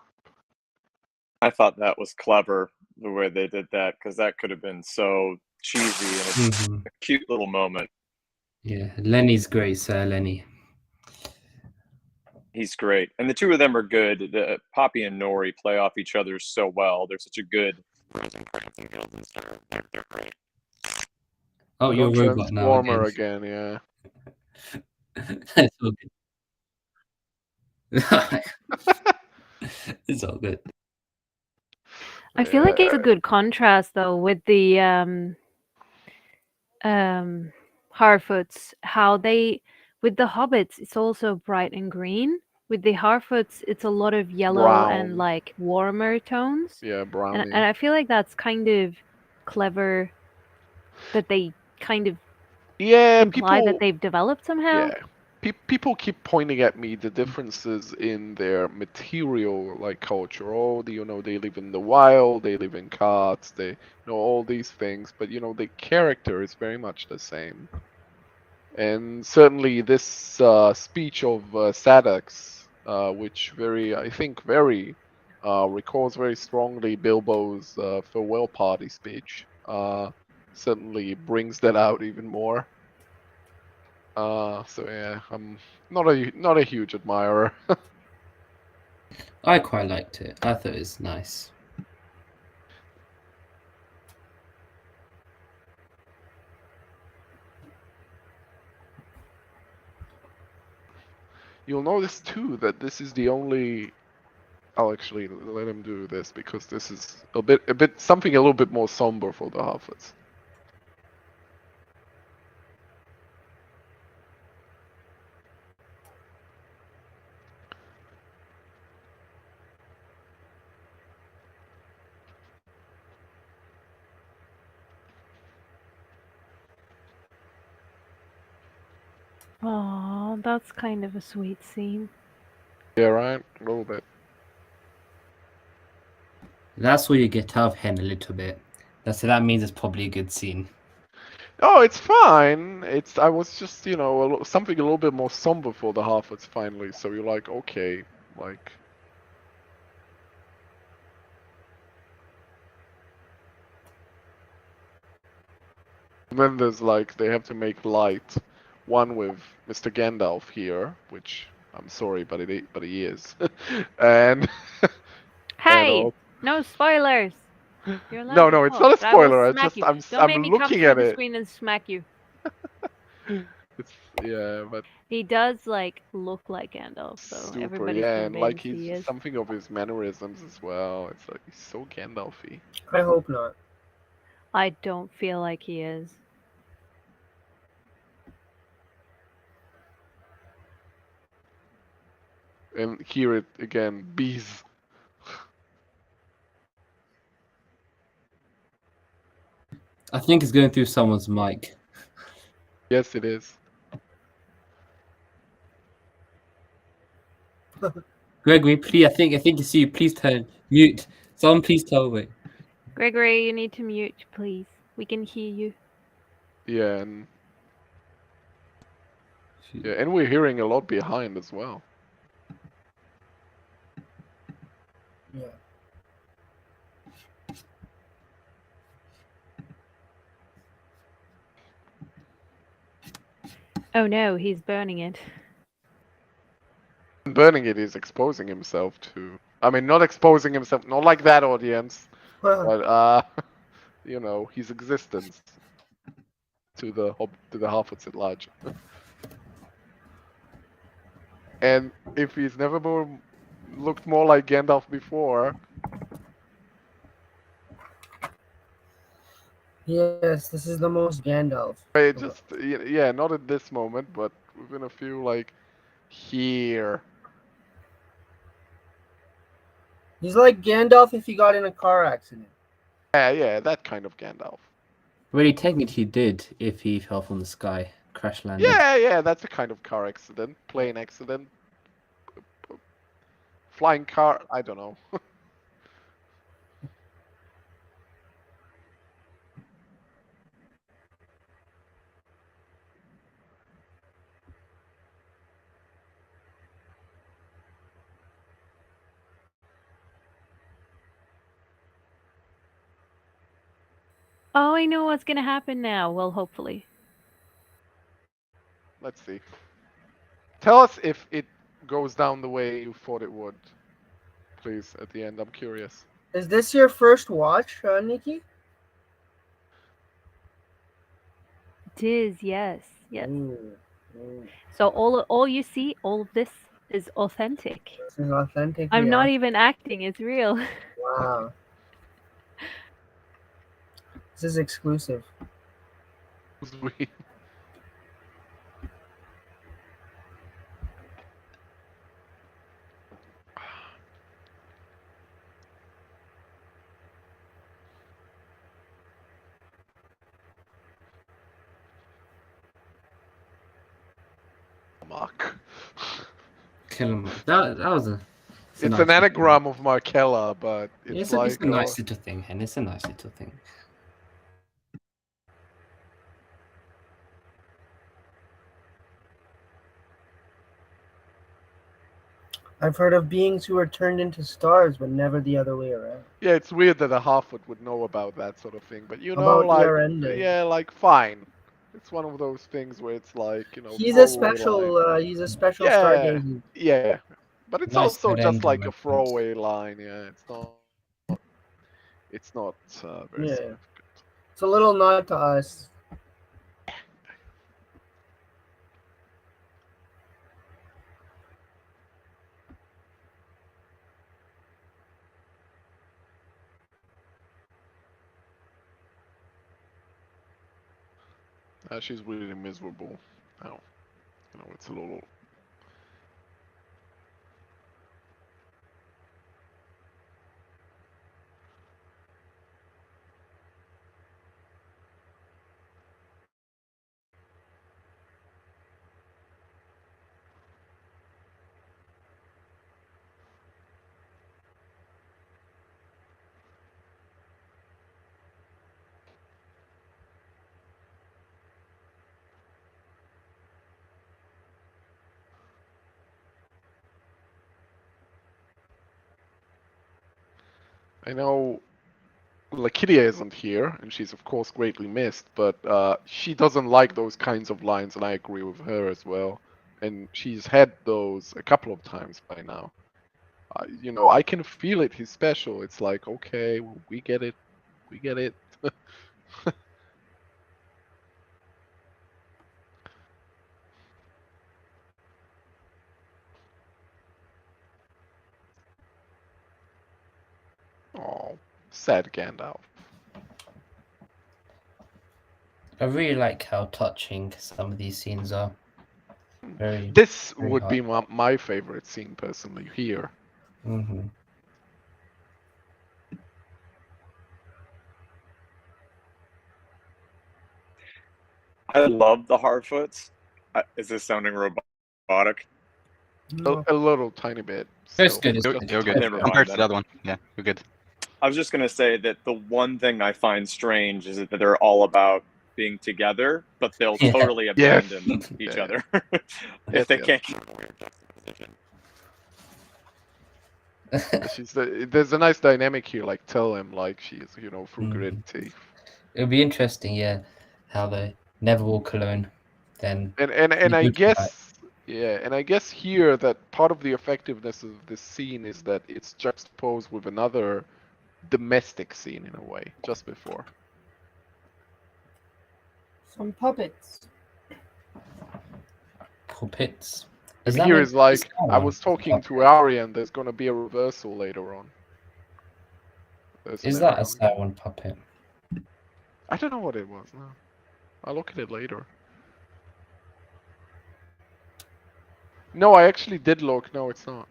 I thought that was clever the way they did that because that could have been so cheesy and it's Mhm. a cute little moment. Yeah, Lenny's great, Sir Lenny. He's great, and the two of them are good. Poppy and Nori play off each other so well. They're such a good. Oh, you're a robot now Transformer again. again, yeah. It's all good. It's all good. I feel like it's a good contrast though with the Harfoots, how they with the hobbits it's also bright and green. With the Harfoots it's a lot of yellow and Brown. like warmer tones. Yeah, brownie. And I feel like that's kind of clever that they kind of Yeah, imply people. that they've developed somehow. Yeah. People keep pointing at me the differences in their material, like culture. Oh, they live in the wild, they live in carts, they know all these things, but the character is very much the same. And certainly this speech of Sadok's, which I think very recalls very strongly Bilbo's farewell party speech, certainly brings that out even more. So yeah, I'm not a huge admirer. I quite liked it. I thought it was nice. You'll notice too that this is the only. I'll actually let him do this because this is a bit something a little bit more somber for the Harfoots. Oh, that's kind of a sweet scene. Yeah, right. A little bit. That's where you get out of hand a little bit. That means it's probably a good scene. Oh, it's fine. I was just something a little bit more somber for the Harfoots finally. So you're like, okay, like. And then there's like they have to make light, one with Mr. Gandalf here, which I'm sorry, but he is, and Hey, all... no spoilers. You're allowed no, to it's talk, not a but I will spoiler. I smack just you. I'm Don't make me come looking through at the it. screen and smack you. Yeah, but He does like look like Gandalf, so super, everybody's yeah, and like convinced he he's is. something of his mannerisms as well. It's like he's so Gandalfy. I hope not. I don't feel like he is. And here it again, bees. I think it's going through someone's mic. Yes, it is. Gregory, please. I think it's you. Please turn mute. Someone, please tell me. Gregory, you need to mute, please. We can hear you. Yeah, and we're hearing a lot behind as well. Yeah. Oh no, he's burning it. Burning it is exposing himself to. I mean, not exposing himself, not like that audience, but his existence to the Harfoots at large. And if he's never looked more like Gandalf before. Yes, this is the most Gandalf. It just not at this moment, but within a few like here. He's like Gandalf if he got in a car accident. Yeah, that kind of Gandalf. Well, he technically did if he fell from the sky, crash landed. Yeah, that's a kind of car accident, plane accident, flying car. I don't know. Oh, I know what's gonna happen now. Well, hopefully. Let's see. Tell us if it goes down the way you thought it would. Please, at the end, I'm curious. Is this your first watch, Nikki? It is, yes. Yes. Ooh, ooh. So all you see, all of this is authentic. This is authentic. I'm not even acting, it's real. Wow. This is exclusive. Sweet. Mark. Kill him. That was a. It's nice an little anagram of Markella, but thing. it's It's like a nice little thing, and it's a nice little thing. I've heard of beings who are turned into stars, but never the other way around. yeah, it's weird that a Harfoot would know about that sort of thing, but you know, About like your ending. yeah, like fine. It's one of those things where it's like He's a throwaway special. line. He's a special Yeah, stargazer. yeah, but it's Nice also good just ending like a reference. throwaway line. Yeah, it's not. It's not very Yeah. significant. It's a little nod to us. She's really miserable. Oh, it's a little. I know Lakidia isn't here, and she's of course greatly missed, but she doesn't like those kinds of lines, and I agree with her as well. And she's had those a couple of times by now. I can feel it. He's special. It's like, okay, we get it. We get it. Oh, sad Gandalf. I really like how touching some of these scenes are. Very. This very would hard. be my favorite scene personally here. Mm-hmm. I love the Harfoots. Is this sounding robotic? No. A little tiny bit. It's still. good. It's Just good. You're a good. tiny Never bit. mind Compared to then. the other one, yeah, you're good. I was just gonna say that the one thing I find strange is that they're all about being together, but they'll Yeah. totally Yes. abandon each Yeah. other Yes, if they yes. can't. There's a nice dynamic here. Like tell him like she's through grit teeth. It'll be interesting, yeah, how they never walk alone. Then And I good guess and I guess here that part of the effectiveness of this scene is that it's juxtaposed with another domestic scene in a way just before. Some puppets. puppets. And that here meant is like Star I Wars was talking to puppet? Arian. There's gonna be a reversal later on. There's Is an that error a coming. Sauron puppet? I don't know what it was. No, I'll look at it later. No, I actually did look. No, it's not.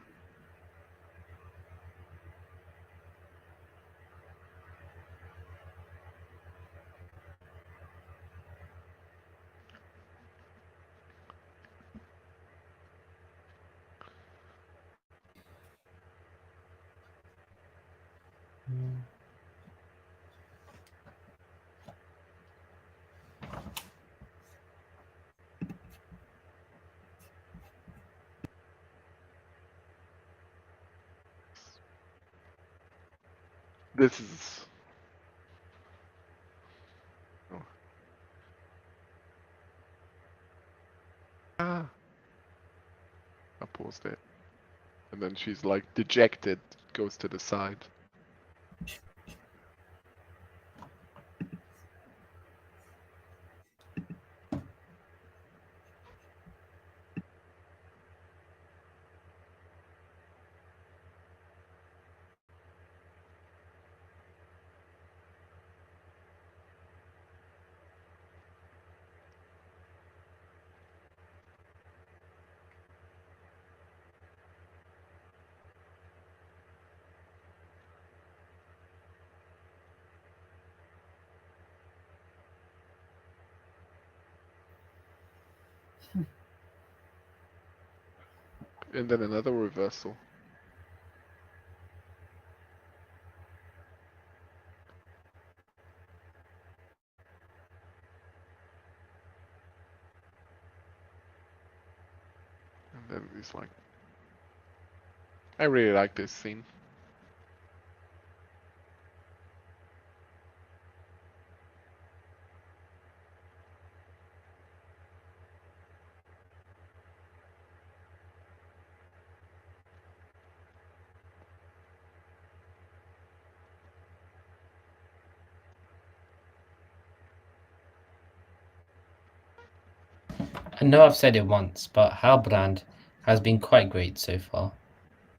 This is And then she's like dejected, goes to the side. And then another reversal. And then he's like, I really like this scene. I know I've said it once, but Halbrand has been quite great so far.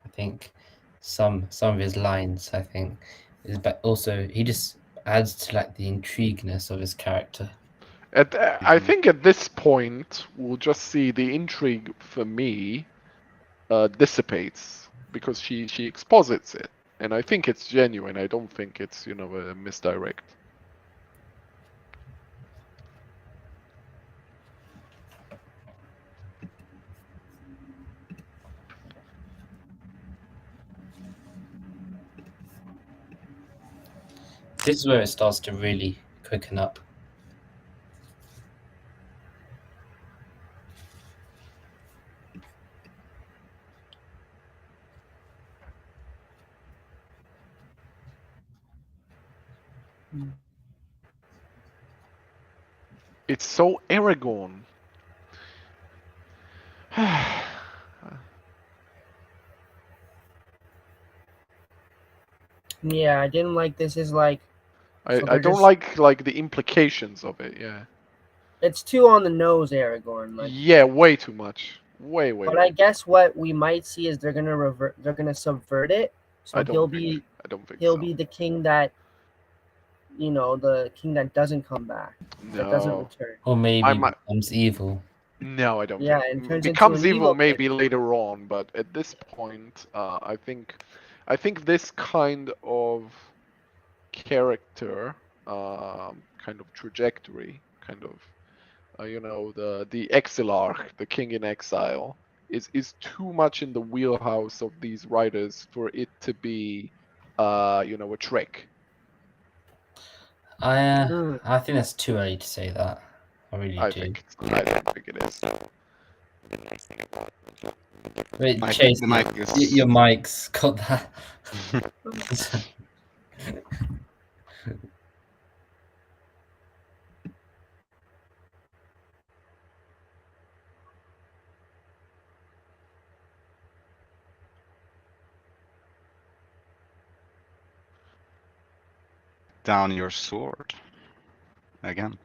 I think some of his lines, I think, but also he just adds to like the intrigueness of his character. I think at this point we'll just see the intrigue for me dissipates because she exposits it, and I think it's genuine. I don't think it's a misdirect. This is where it starts to really quicken up. It's so Aragorn. Yeah, I didn't like this. Is like so I they're don't just- like the implications of it. Yeah. it's too on the nose, Aragorn. Like, Yeah, way too much. Way. but I guess what we might see is they're gonna revert. They're gonna subvert it. So I don't think he'll so. be the king that, the king that doesn't come back, that doesn't No. return. Or maybe I might- becomes evil. No, I don't Yeah, think. and turns Becomes into an evil evil maybe later on, but at this point, I think this kind of character, kind of trajectory, kind of, the exilarch, the king in exile, is too much in the wheelhouse of these writers for it to be, a trick. I think that's too early to say that. I really I do. don't think it is. Wait, Mic- Chase, the mic is- your mic's got that. Down your sword. Again.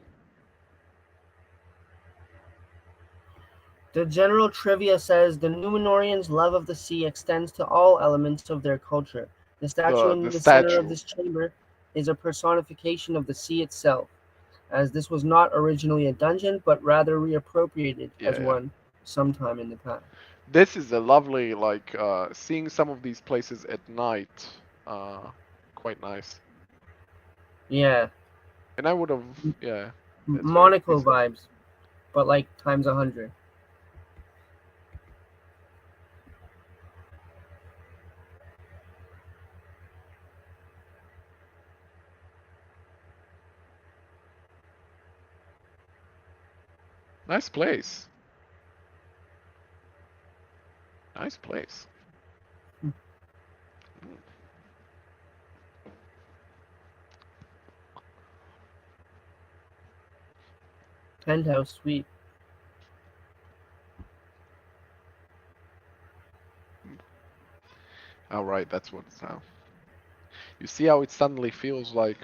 The general trivia says the Numenorians' love of the sea extends to all elements of their culture. The statue in the center statue. of this chamber is a personification of the sea itself, as this was not originally a dungeon, but rather reappropriated as one sometime in the past. This is a lovely, like, seeing some of these places at night, quite nice. Yeah. And I would have, yeah. That's very Monaco peaceful. vibes, but like times 100. Nice place. Nice place. Penthouse suite. All right, that's what it's now. You see how it suddenly feels like.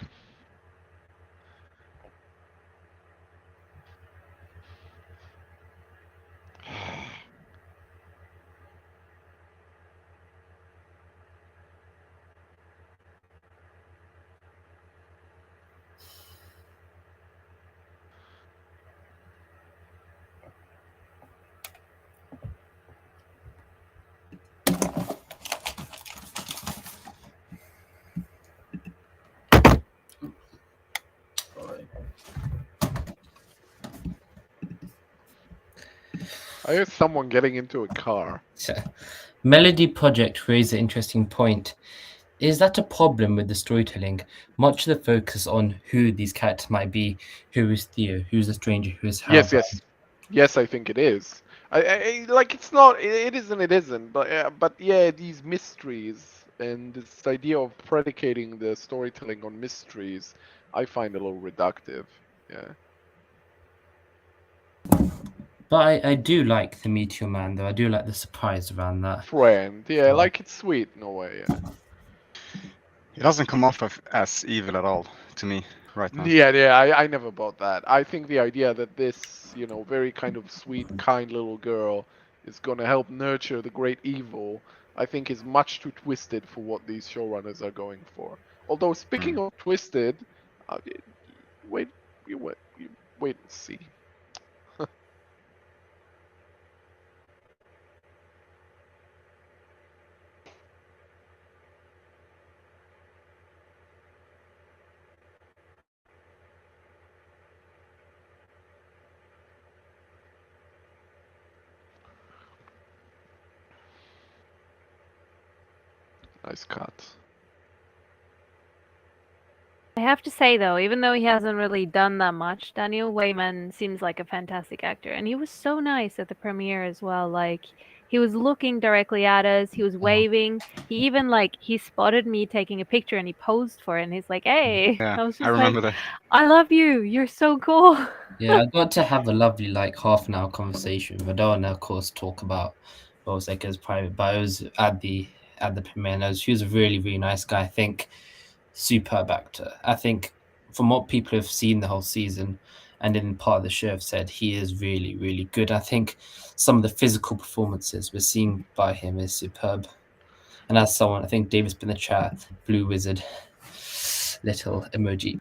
I hear someone getting into a car. Melody Project raised an interesting point. Is that a problem with the storytelling? Much of the focus on who these characters might be. Who is Theo? Who's the stranger? Who is Halbrand? Yes, I think it is. I like it's not. It isn't. It isn't. But yeah, these mysteries and this idea of predicating the storytelling on mysteries, I find a little reductive. Yeah. But I do like the Meteor Man, though. I do like the surprise around that. Friend. Yeah, like it's sweet in a way. Yeah. He doesn't come off as evil at all to me right now. Yeah. I never bought that. I think the idea that this, very kind of sweet, kind little girl is gonna help nurture the great evil, I think is much too twisted for what these showrunners are going for. Although speaking of twisted, wait and see. Nice cut. I have to say though, even though he hasn't really done that much, Daniel Wayman seems like a fantastic actor, and he was so nice at the premiere as well. Like he was looking directly at us, he was waving. He even he spotted me taking a picture and he posed for it, and he's like, "Hey," Yeah, I was just I remember like, that. "I love you. You're so cool." Yeah, I got to have a lovely half an hour conversation with Adar, of course, talk about what was his private bios at the premiere. And he was a really, really nice guy. I think superb actor. I think from what people have seen the whole season and in part of the show have said, he is really, really good. I think some of the physical performances we're seeing by him is superb. And as someone, I think David's been in the chat, Blue Wizard, little emoji.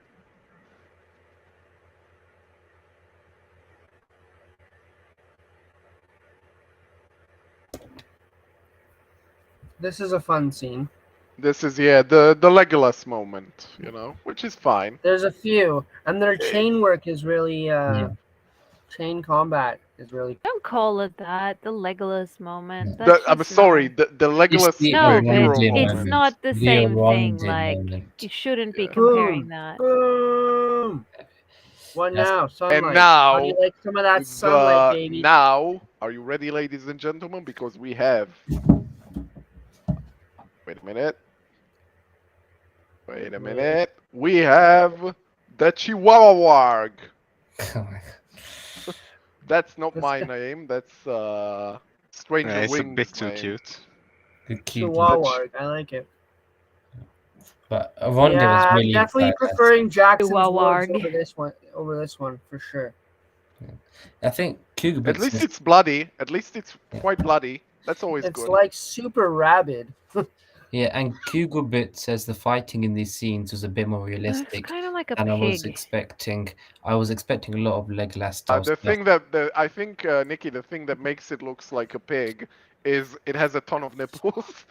This is a fun scene. This is the Legolas moment, which is fine. There's a few, and their chain work is really chain combat is really. Don't call it that. The Legolas moment. I'm sorry, the Legolas No, hero but moment. it's not the same thing. Like you shouldn't be comparing that. Boom. What now? Sunlight. And now, how do you like some of that sunlight, baby? Now, are you ready, ladies and gentlemen? Because we have. Wait a minute. We have the Chihuahua warg. That's not my name. That's Stranger It's Wings. a bit too name. cute. Chihuahua warg. I like it. But Rhonda was I'm really definitely preferring Jackson's Chihuahua warg over this one for sure. I think Cougar At least it's bloody. At least it's quite bloody. That's always It's good. like super rabid. Yeah, and Kugelbit says the fighting in these scenes was a bit more realistic It's kind of like a than pig. I was expecting a lot of Legolas style The stuff. thing that I think, Nikki, the thing that makes it looks like a pig is it has a ton of nipples.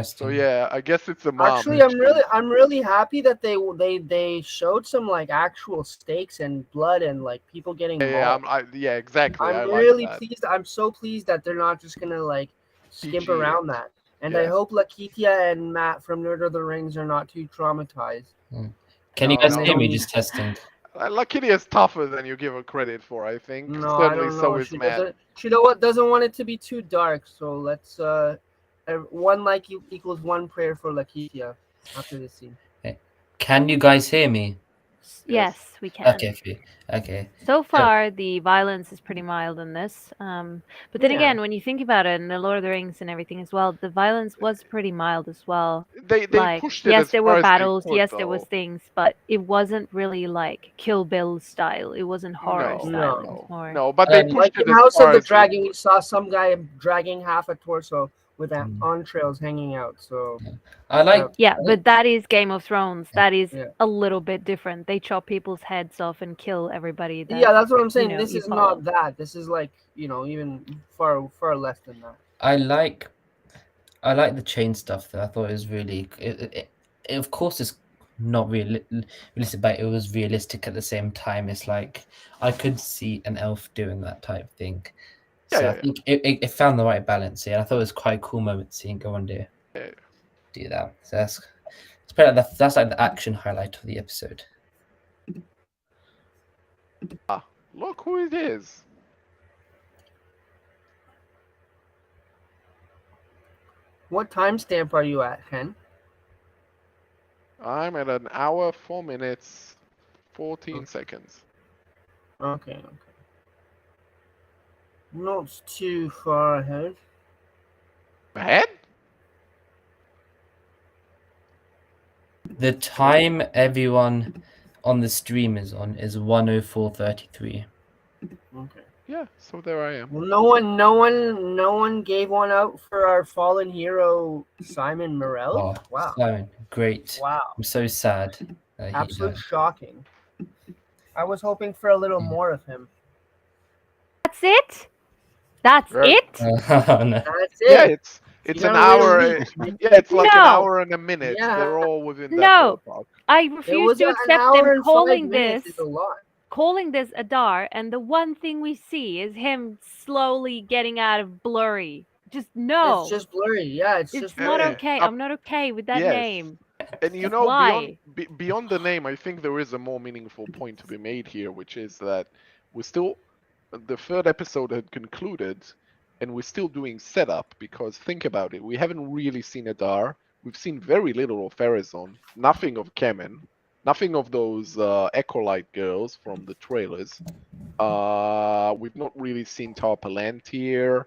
So yeah, I guess it's a mom. Actually, I'm really happy that they showed some actual stakes and blood and people getting mauled. Yeah, exactly. I'm I really like that. pleased. I'm so pleased that they're not just gonna skimp PG around it. that. And Yeah. I hope Laketia and Matt from Nerd of the Rings are not too traumatized. Can you No, guys no, hear me? no. Just testing. Lakini is tougher than you give her credit for, I think. No, I Certainly don't so know. is Matt. She doesn't want it to be too dark. So let's one like equals one prayer for Laketia after this scene. Can you guys hear me? Yes, we can. Okay. So far, the violence is pretty mild in this. But then Yeah. again, when you think about it, in the Lord of the Rings and everything as well, the violence was pretty mild as well. They Like, pushed it yes, as there far were as they battles, could, yes, there was though. things, but it wasn't really like Kill Bill style. It wasn't horror No, style. It No. was more. No, but they pushed Like it in as House far of the as they Dragon, you could. saw some guy dragging half a torso with Mm. entrails hanging out. So I like. Yeah, but that is Game of Thrones. That is Yeah. a little bit different. They chop people's heads off and kill everybody. That, yeah, that's what I'm saying. know, This you is follow. not that. This is like even far less than that. I like the chain stuff. That I thought it was really. It of course it's not realistic, but it was realistic at the same time. It's like I could see an elf doing that type of thing. So I think it found the right balance here. I thought it was quite a cool moment seeing Galadriel do that. So that's probably that's like the action highlight of the episode. Look who it is. What timestamp are you at, Hen? I'm at 1 hour, 4 minutes, 14 seconds. Okay. Not too far ahead. Ahead? The time everyone on the stream is on is 1:04:33. Okay. Yeah, so there I am. Well, no one gave one out for our fallen hero Simon Morelli. Oh, Wow. Simon, great. Wow. I'm so sad. that he Absolute died. shocking. I was hoping for a little more of him. That's it? That's Right. it? Oh, no. That's Yeah, it. it's You an got a little hour. meat. Yeah, it's like an No. hour and a minute. Yeah. They're all within that No. ballpark. I It refuse was to an accept hour them and 5 calling minutes this is a lot. Adar, and the one thing we see is him slowly getting out of blurry. Just no. It's just blurry. Yeah, it's It's just not blurry. okay. I'm not okay with that Yes. name. And you Just know, why? beyond the name, I think there is a more meaningful point to be made here, which is that the third episode had concluded, and we're still doing setup, because think about it, we haven't really seen Adar. We've seen very little of Pharazôn, nothing of Kemen, nothing of those Ecolite girls from the trailers. We've not really seen Tar Palantir.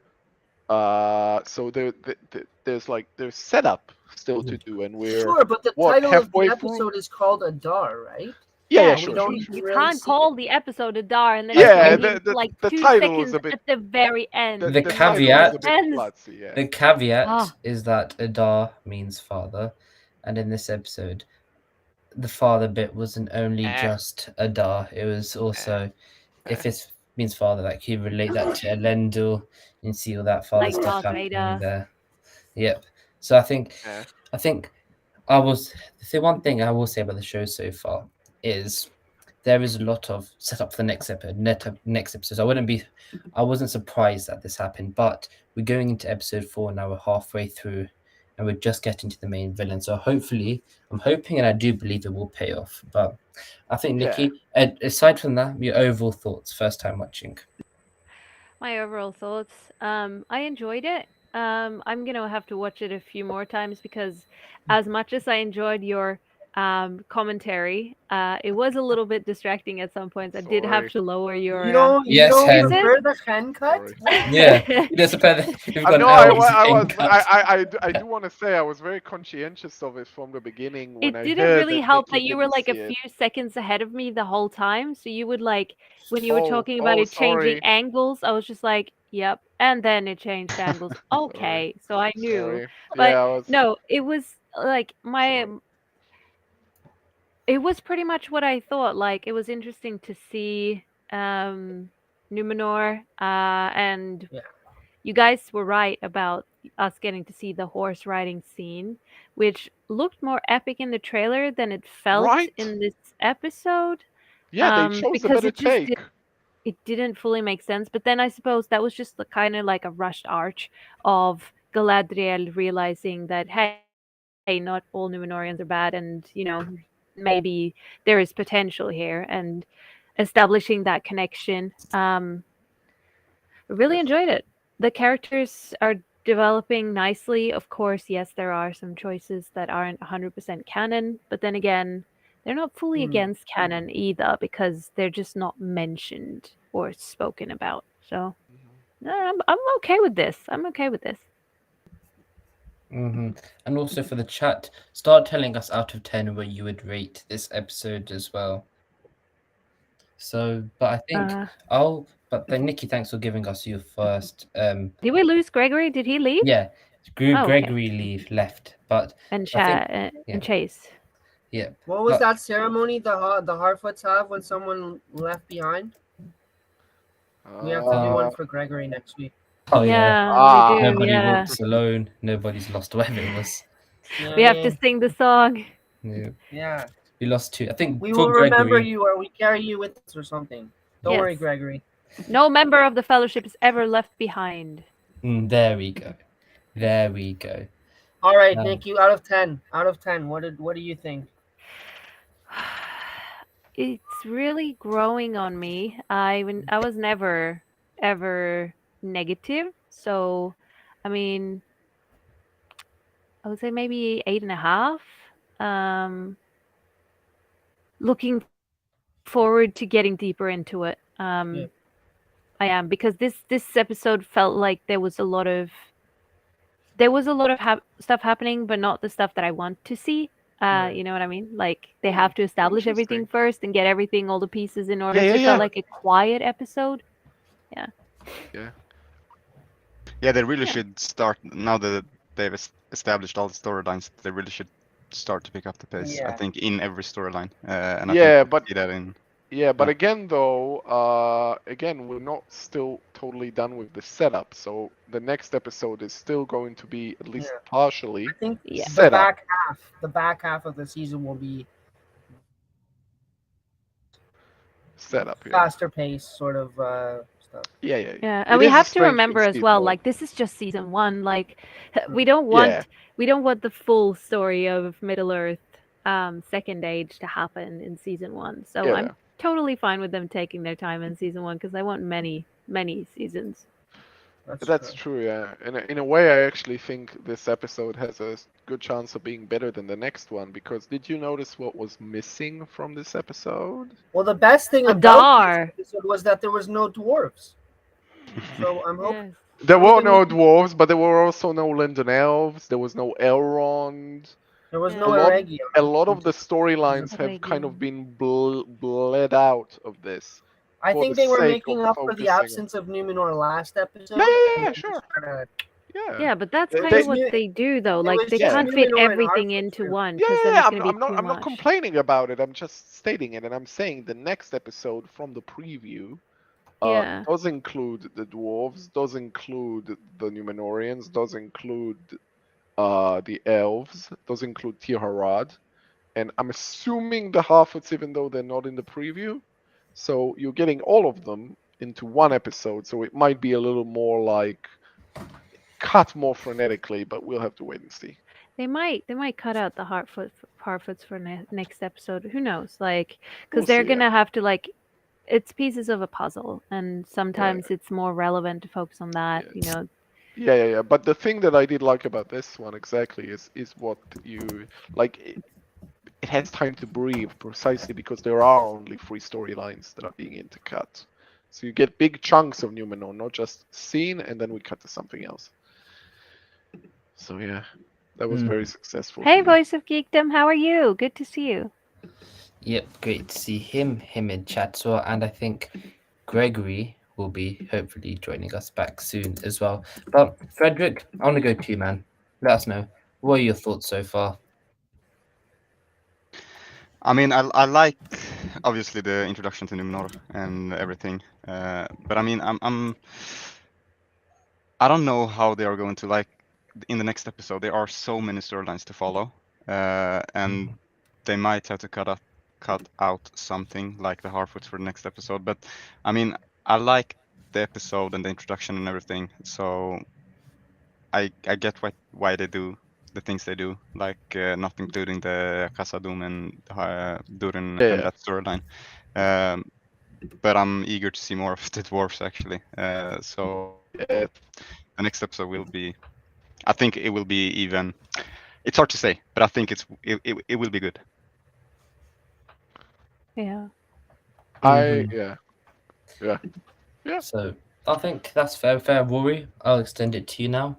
So there's setup still to do, and we're Sure, but the what, title of the halfway episode through? is called Adar, right? Yeah, Yeah, sure, we don't sure, even You really can't see call it. the episode Adar and then Yeah, explain him for like the 2 title is seconds a bit- at the very end. The title is caveat- a bit Ends. klutzy, yeah. The caveat Ah. is that Adar means father, and in this episode, the father bit wasn't only just Adar. It was also, if it means father, like you relate that to Elendil and see all that father Like stuff Darth happening Vader. there. Yep. So I think Yeah. the one thing I will say about the show so far is there is a lot of setup for the next episode. I wasn't surprised that this happened, but we're going into episode 4 now. We're halfway through, and we're just getting to the main villain. So hopefully, I'm hoping, and I do believe it will pay off. But I think, Nikki, aside from that, your overall thoughts first time watching. My overall thoughts. I enjoyed it. I'm gonna have to watch it a few more times because, as much as I enjoyed your commentary, it was a little bit distracting at some points. I did have Sorry. to lower your. You don't Yes, Hen. prefer the Hen cut? Sorry. Yeah, there's a better. You've got No, an hour I do want to say I was very conscientious of it from the beginning. When It I didn't heard really help that Nikki you were didn't like a see it. few seconds ahead of me the whole time. So you would like when you were Oh, talking about oh, it changing sorry. angles, I was just like, yep. And then it changed angles. Okay. So I knew. Sorry. But Yeah, I was. no, it was like Sorry. it was pretty much what I thought. Like it was interesting to see Numenor and Yeah. you guys were right about us getting to see the horse riding scene, which looked more epic in the trailer than it felt Right? in this episode. Yeah, they chose a because better it just take. it didn't fully make sense. But then I suppose that was just the kind of like a rushed arch of Galadriel realizing that hey, not all Numenorians are bad, and maybe there is potential here, and establishing that connection. I really enjoyed it. The characters are developing nicely. Of course, yes, there are some choices that aren't 100% canon, but then again, they're not fully Hmm. against canon either because they're just not mentioned or spoken about. So I'm okay with this. I'm okay with this. And also for the chat, start telling us out of 10 where you would rate this episode as well. So, but I think but then Nikki, thanks for giving us your first. Did we lose Gregory? Did he leave? Yeah, Oh, okay. Gregory left, but And I think, and Chase. yeah. What was But- that ceremony the Harfoots have when someone left behind? We have to do one for Gregory next week. Oh yeah. We do. Nobody Yeah. walks alone. Nobody's lost. Whatever it was. We have to sing the song. Yeah. Yeah. We lost 2. I think We for will remember Gregory. you, or we carry you with us, or something. Don't worry, Yes. Gregory. No member of the fellowship is ever left behind. There we go. There we go. All right, Nick. You out of 10. Out of 10. What do you think? It's really growing on me. I was never ever negative. So, I mean, I would say maybe 8.5. Looking forward to getting deeper into it. Yeah. I am, because this episode felt like there was a lot of stuff happening, but not the stuff that I want to see. You know what I mean? Like they have to establish everything first and get everything, all the pieces in order. It felt like a quiet episode. Yeah. Yeah, they really should start now that they've established all the storylines. They really should start to pick up the pace. I think in every storyline. And I think but see that in. Yeah, but again, though, we're not still totally done with the setup. So the next episode is still going to be at least partially I think set up. the back half of the season will be Set up. faster pace sort of stuff. Yeah. And we have to remember as well, like this is just season 1. Like we don't want the full story of Middle Earth, Second Age to happen in season 1. So I'm totally fine with them taking their time in season 1 because I want many seasons. That's true, yeah. In a way, I actually think this episode has a good chance of being better than the next one, because did you notice what was missing from this episode? Well, the best thing Adar. about this episode was that there was no dwarves. So I'm hoping... There were no dwarves, but there were also no Linden elves. There was no Elrond. There was no Eregion. A lot of the storylines have kind of been bled out of this. I think they were making up for the absence of Numenor last episode. Yeah, sure. Yeah, but that's kind of what they do, though. Like they can't fit everything into one. Yeah, I'm not complaining about it. I'm just stating it, and I'm saying the next episode from the preview does include the dwarves, does include the Numenorians, does include the elves, does include Tirharad, and I'm assuming the Harfoots, even though they're not in the preview. So you're getting all of them into one episode, so it might be a little more like cut more frenetically, but we'll have to wait and see. They might cut out the Harfoots for next episode. Who knows? Like, because they're gonna have to like, it's pieces of a puzzle, and sometimes it's more relevant to focus on that. You know. Yeah. But the thing that I did like about this one exactly is what you like. It has time to breathe precisely because there are only 3 storylines that are being intercut. So you get big chunks of Numenor, not just scene and then we cut to something else. So yeah, that was very successful. Hey, Voice of Geekdom, how are you? Good to see you. Yep, great to see him in chat as well. And I think Gregory will be hopefully joining us back soon as well. But Frederick, I want to go to you, man. Let us know. What are your thoughts so far? I mean, I like obviously the introduction to Numenor and everything, but I mean, I don't know how they are going to, like, in the next episode. There are so many storylines to follow, and they might have to cut out something like the Harfoots for the next episode. But I mean, I like the episode and the introduction and everything, so I get why they do the things they do, like not including the Khazad-dûm and Durin and that storyline. But I'm eager to see more of the dwarves actually. So the next episode will be, I think it will be even. It's hard to say, but I think it will be good. Yeah. I Mhm. yeah. So I think that's fair, Rory. I'll extend it to you now.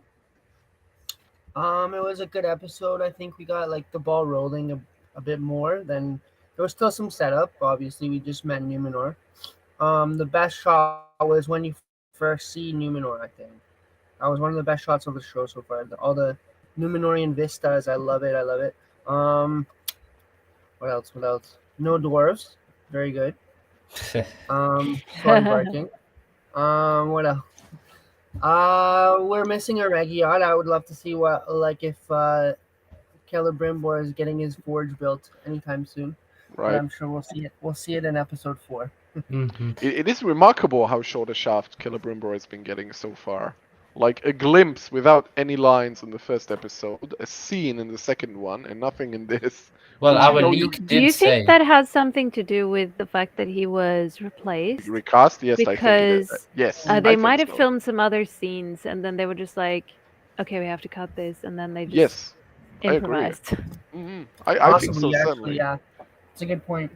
It was a good episode. I think we got like the ball rolling a bit more. Then there was still some setup. Obviously, we just met Numenor. The best shot was when you first see Numenor. I think that was one of the best shots of the show so far. All the Numenorean vistas. I love it. I love it. Um, what else? What else? No dwarves. Very good. Sorry, barking. What else? We're missing a Regiod. I would love to see what like if Celebrimbor is getting his forge built anytime soon. But Right. I'm sure we'll see it. We'll see it in episode 4. Mhm. It is remarkable how short a shaft Celebrimbor has been getting so far. Like a glimpse without any lines in the first episode, a scene in the second one, and nothing in this. Well, Because, our you leak Do you did think say that has something to do with the fact that he was replaced? recast? Yes, I think it is. Because Yes, they I think might have so. filmed some other scenes and then they were just like, okay, we have to cut this, and then they just Yes, I agree. improvised. I think so, Possibly, actually, certainly. yeah. It's a good point.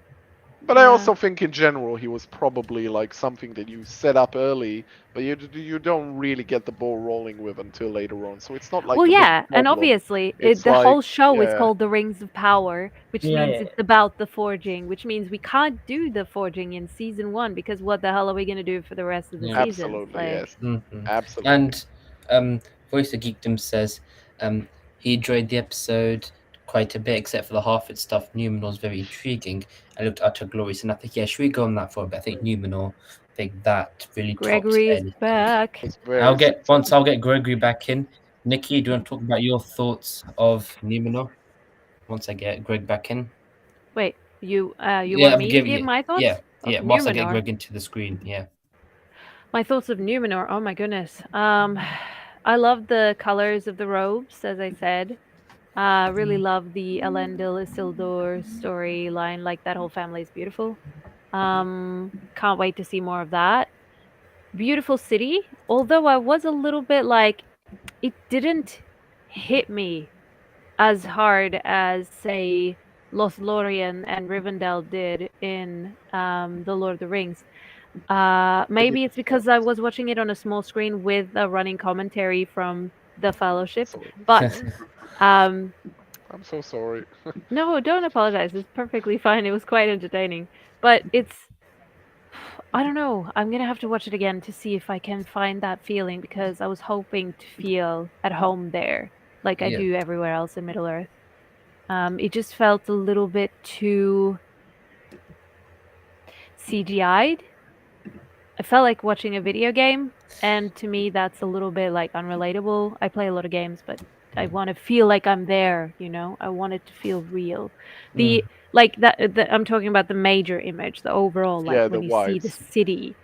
But I Yeah. also think in general he was probably like something that you set up early, but you don't really get the ball rolling with until later on. So it's not like Well, a big yeah, and problem. obviously, It's the whole like, show is yeah. called The Rings of Power, which Yeah, means yeah, it's about the forging, which means we can't do the forging in season 1 because what the hell are we going to do for the rest of the Yeah. seasons? Absolutely, Like, yes. Mhm. Absolutely. And Voice of Geekdom says he enjoyed the episode quite a bit, except for the Harfoot stuff. Numenor's very intriguing. I looked utter glorious, and I think should we go on that for a bit? I think Numenor, I think that really tops Gregory is anything. back. It's very I'll successful. get Gregory back in. Nikki, do you want to talk about your thoughts of Numenor? Once I get Greg back in. Wait, you Yeah, want I'm me to giving give it. my thoughts Yeah, of yeah. Whilst I get Numenor? Greg into the screen, yeah. My thoughts of Numenor. Oh my goodness. I love the colors of the robes, as I said. Really love the Elendil Isildur storyline. Like that whole family is beautiful. Can't wait to see more of that. Beautiful city. Although I was a little bit like, it didn't hit me as hard as say Lothlorien and Rivendell did in the Lord of the Rings. Maybe it's because I was watching it on a small screen with a running commentary from the Fellowship. So, But I'm so sorry. no, don't apologize. It's perfectly fine. It was quite entertaining. But it's, I don't know. I'm gonna have to watch it again to see if I can find that feeling because I was hoping to feel at home there, like I Yeah. do everywhere else in Middle Earth. It just felt a little bit too CGI'd. I felt like watching a video game, and to me, that's a little bit like unrelatable. I play a lot of games, but I want to feel like I'm there. You know, I want it to feel real. The like that. I'm talking about the major image, the overall, like Yeah, when the you see the wides. city.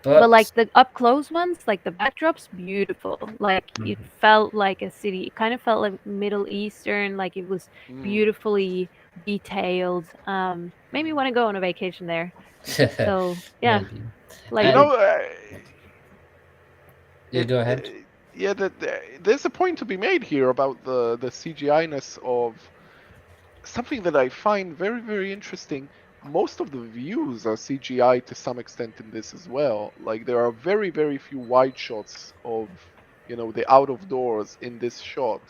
But like the up close ones, like the backdrops, beautiful. Like it felt like a city. It kind of felt like Middle Eastern. Like it was beautifully detailed. Made me want to go on a vacation there. So yeah, Maybe. like You And- know, Yeah, go ahead. Yeah, there's a point to be made here about the CGI-ness of something that I find very, very interesting. Most of the views are CGI to some extent in this as well. Like there are very, very few wide shots of, the out of doors in this shot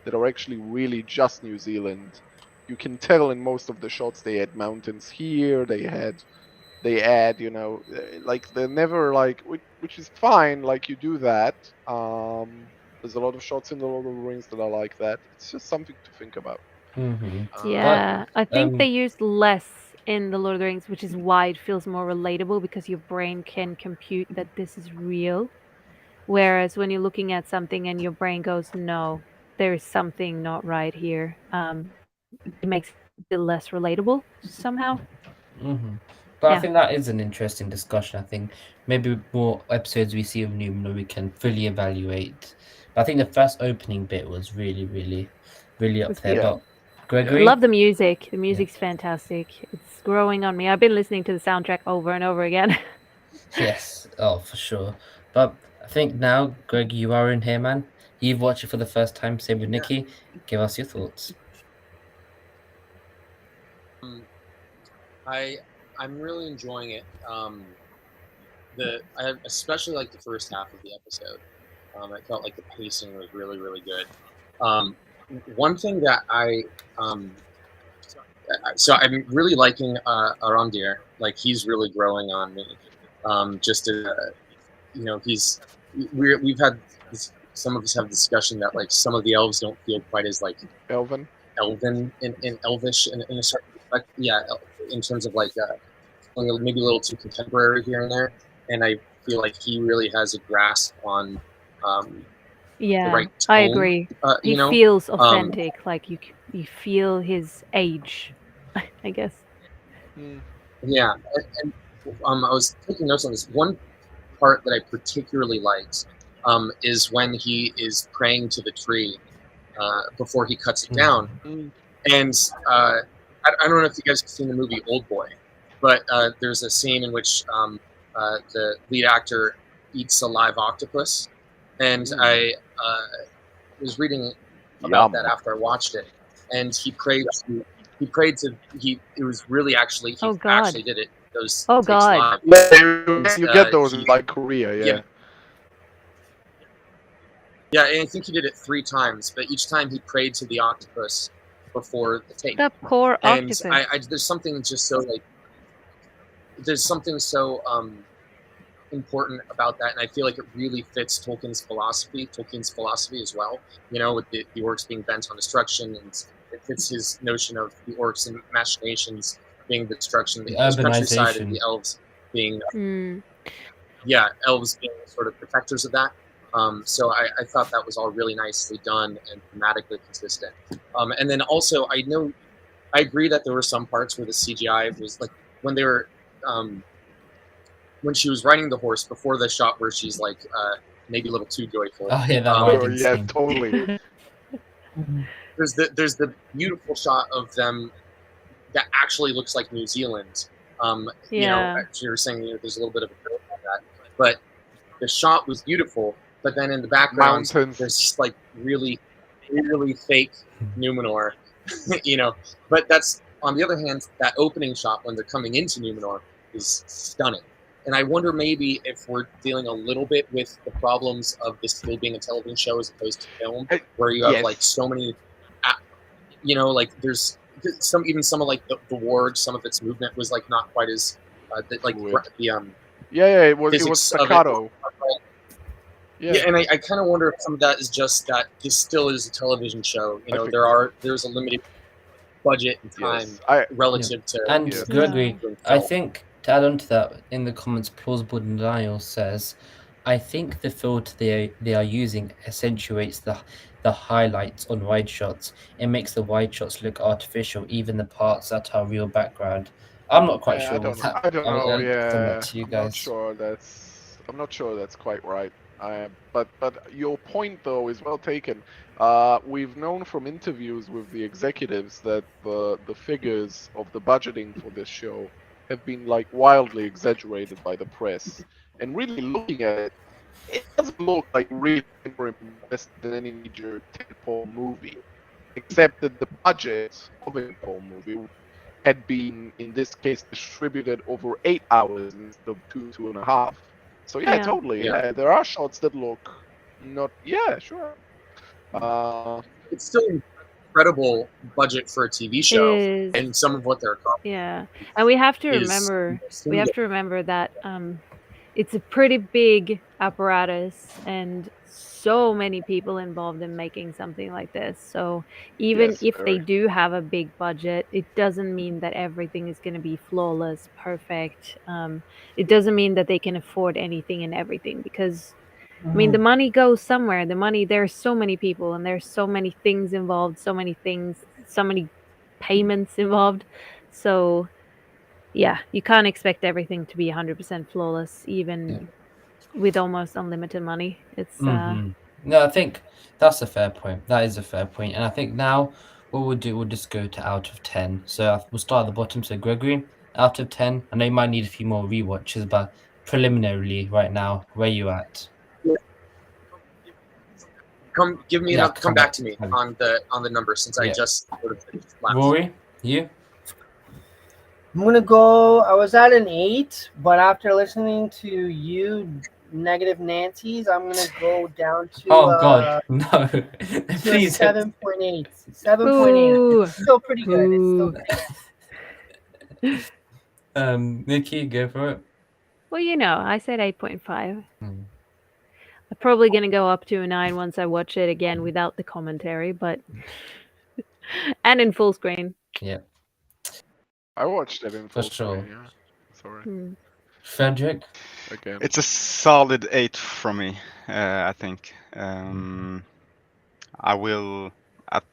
that are actually really just New Zealand. You can tell in most of the shots they had mountains here, they add, like they're never like, which is fine. Like you do that. There's a lot of shots in the Lord of the Rings that are like that. It's just something to think about. yeah, I think they um, used less in the Lord of the Rings, which is why it feels more relatable because your brain can compute that this is real. Whereas when you're looking at something and your brain goes, no, there is something not right here, it makes it less relatable somehow. But Yeah. I think that is an interesting discussion. I think maybe more episodes we see of Numenor we can fully evaluate. But I think the first opening bit was really, really, really up Was there. beautiful. But Gregory, Love the music. The music's fantastic. It's growing on me. I've been listening to the soundtrack over and over again. yes, oh for sure. But I think now, Greg, you are in here, man. You've watched it for the first time. Same with Nikki. Give us your thoughts. I'm really enjoying it. I especially like the first half of the episode. I felt like the pacing was really, really good. One thing that so I'm really liking Arondir. Like he's really growing on me. Just we've had this, some of us have discussion that like some of the elves don't feel quite as like Elven. elven in elvish in a certain respect. Yeah, in terms of like maybe a little too contemporary here and there. And I feel like he really has a grasp on Yeah, the right tone. I agree. He feels authentic, like you feel his age, I guess. Yeah, and I was taking notes on this. One part that I particularly liked is when he is praying to the tree before he cuts it down. And I don't know if you guys have seen the movie Old Boy, but there's a scene in which the lead actor eats a live octopus. And I was reading about that after I watched it. And he prayed to it was really actually he actually did it. Those Oh God! You get those in like Korea, yeah. Yeah, and I think he did it 3 times, but each time he prayed to the octopus before the take. The poor octopus. And there's something just so like there's something so important about that, and I feel like it really fits Tolkien's philosophy as well. You know, with the orcs being bent on destruction, and it fits his notion of the orcs and machinations being the destruction, the countryside, and the elves being elves being sort of protectors of that. So I thought that was all really nicely done and thematically consistent. And then also I agree that there were some parts where the CGI was like when they were when she was riding the horse before the shot where she's like maybe a little too joyful. Oh yeah, that yeah, totally. There's the beautiful shot of them that actually looks like New Zealand. You know, you were saying there's a little bit of a joke on that, but the shot was beautiful. But then in the background, there's just like really, really fake Numenor, you know. But that's on the other hand, that opening shot when they're coming into Numenor is stunning. And I wonder maybe if we're dealing a little bit with the problems of this still being a television show as opposed to film, where you have like so many, you know, like there's some of like the warg, some of its movement was like not quite as like the it was staccato. Yeah, and I kind of wonder if some of that is just that this still is a television show. You know, there's a limited budget and time relative to. And Gregory, I think to add on to that, in the comments, Plausible Denial says, I think the filter they are using accentuates the highlights on wide shots. It makes the wide shots look artificial, even the parts that are real background. I'm not quite sure. I don't know. Yeah, I'm not sure that's quite right. But your point though is well taken. We've known from interviews with the executives that the figures of the budgeting for this show have been like wildly exaggerated by the press. And really looking at it, it doesn't look like really more invested than any major tentpole movie, except that the budget of a tentpole movie had been, in this case, distributed over 8 hours instead of 2.5. So totally. Yeah, there are shots that look not. Yeah, sure. It's still an incredible budget for a TV show, and some of what they're accomplishing. Yeah, and we have to remember that it's a pretty big apparatus and so many people involved in making something like this. So even if they do have a big budget, it doesn't mean that everything is going to be flawless, perfect. It doesn't mean that they can afford anything and everything, because I mean, the money goes somewhere. There's so many people and there's so many things involved, so many payments involved. So yeah, you can't expect everything to be 100% flawless, even with almost unlimited money. It's No, I think that's a fair point. That is a fair point. And I think now what we'll do, we'll just go to out of 10. So we'll start at the bottom. So Gregory, out of 10. I know you might need a few more rewatches, but preliminarily right now, where you at? Come back to me on the number, since I just sort of finished last. Rory, you? I'm gonna go. I was at an 8, but after listening to you, Negative Nancy's, I'm gonna go down to Oh God, no! to a Please. 7.8. 7.8. Ooh. It's still pretty good. It's still Ooh. pretty Nikki, go for it. Well, you know, I said 8.5. Hmm. I'm probably going to go up to a 9 once I watch it again without the commentary, but and in full screen. Yeah, I watched it in for full sure. screen, yeah. Sorry. Hmm. Frederick. Again. It's a solid 8 from me, I think. I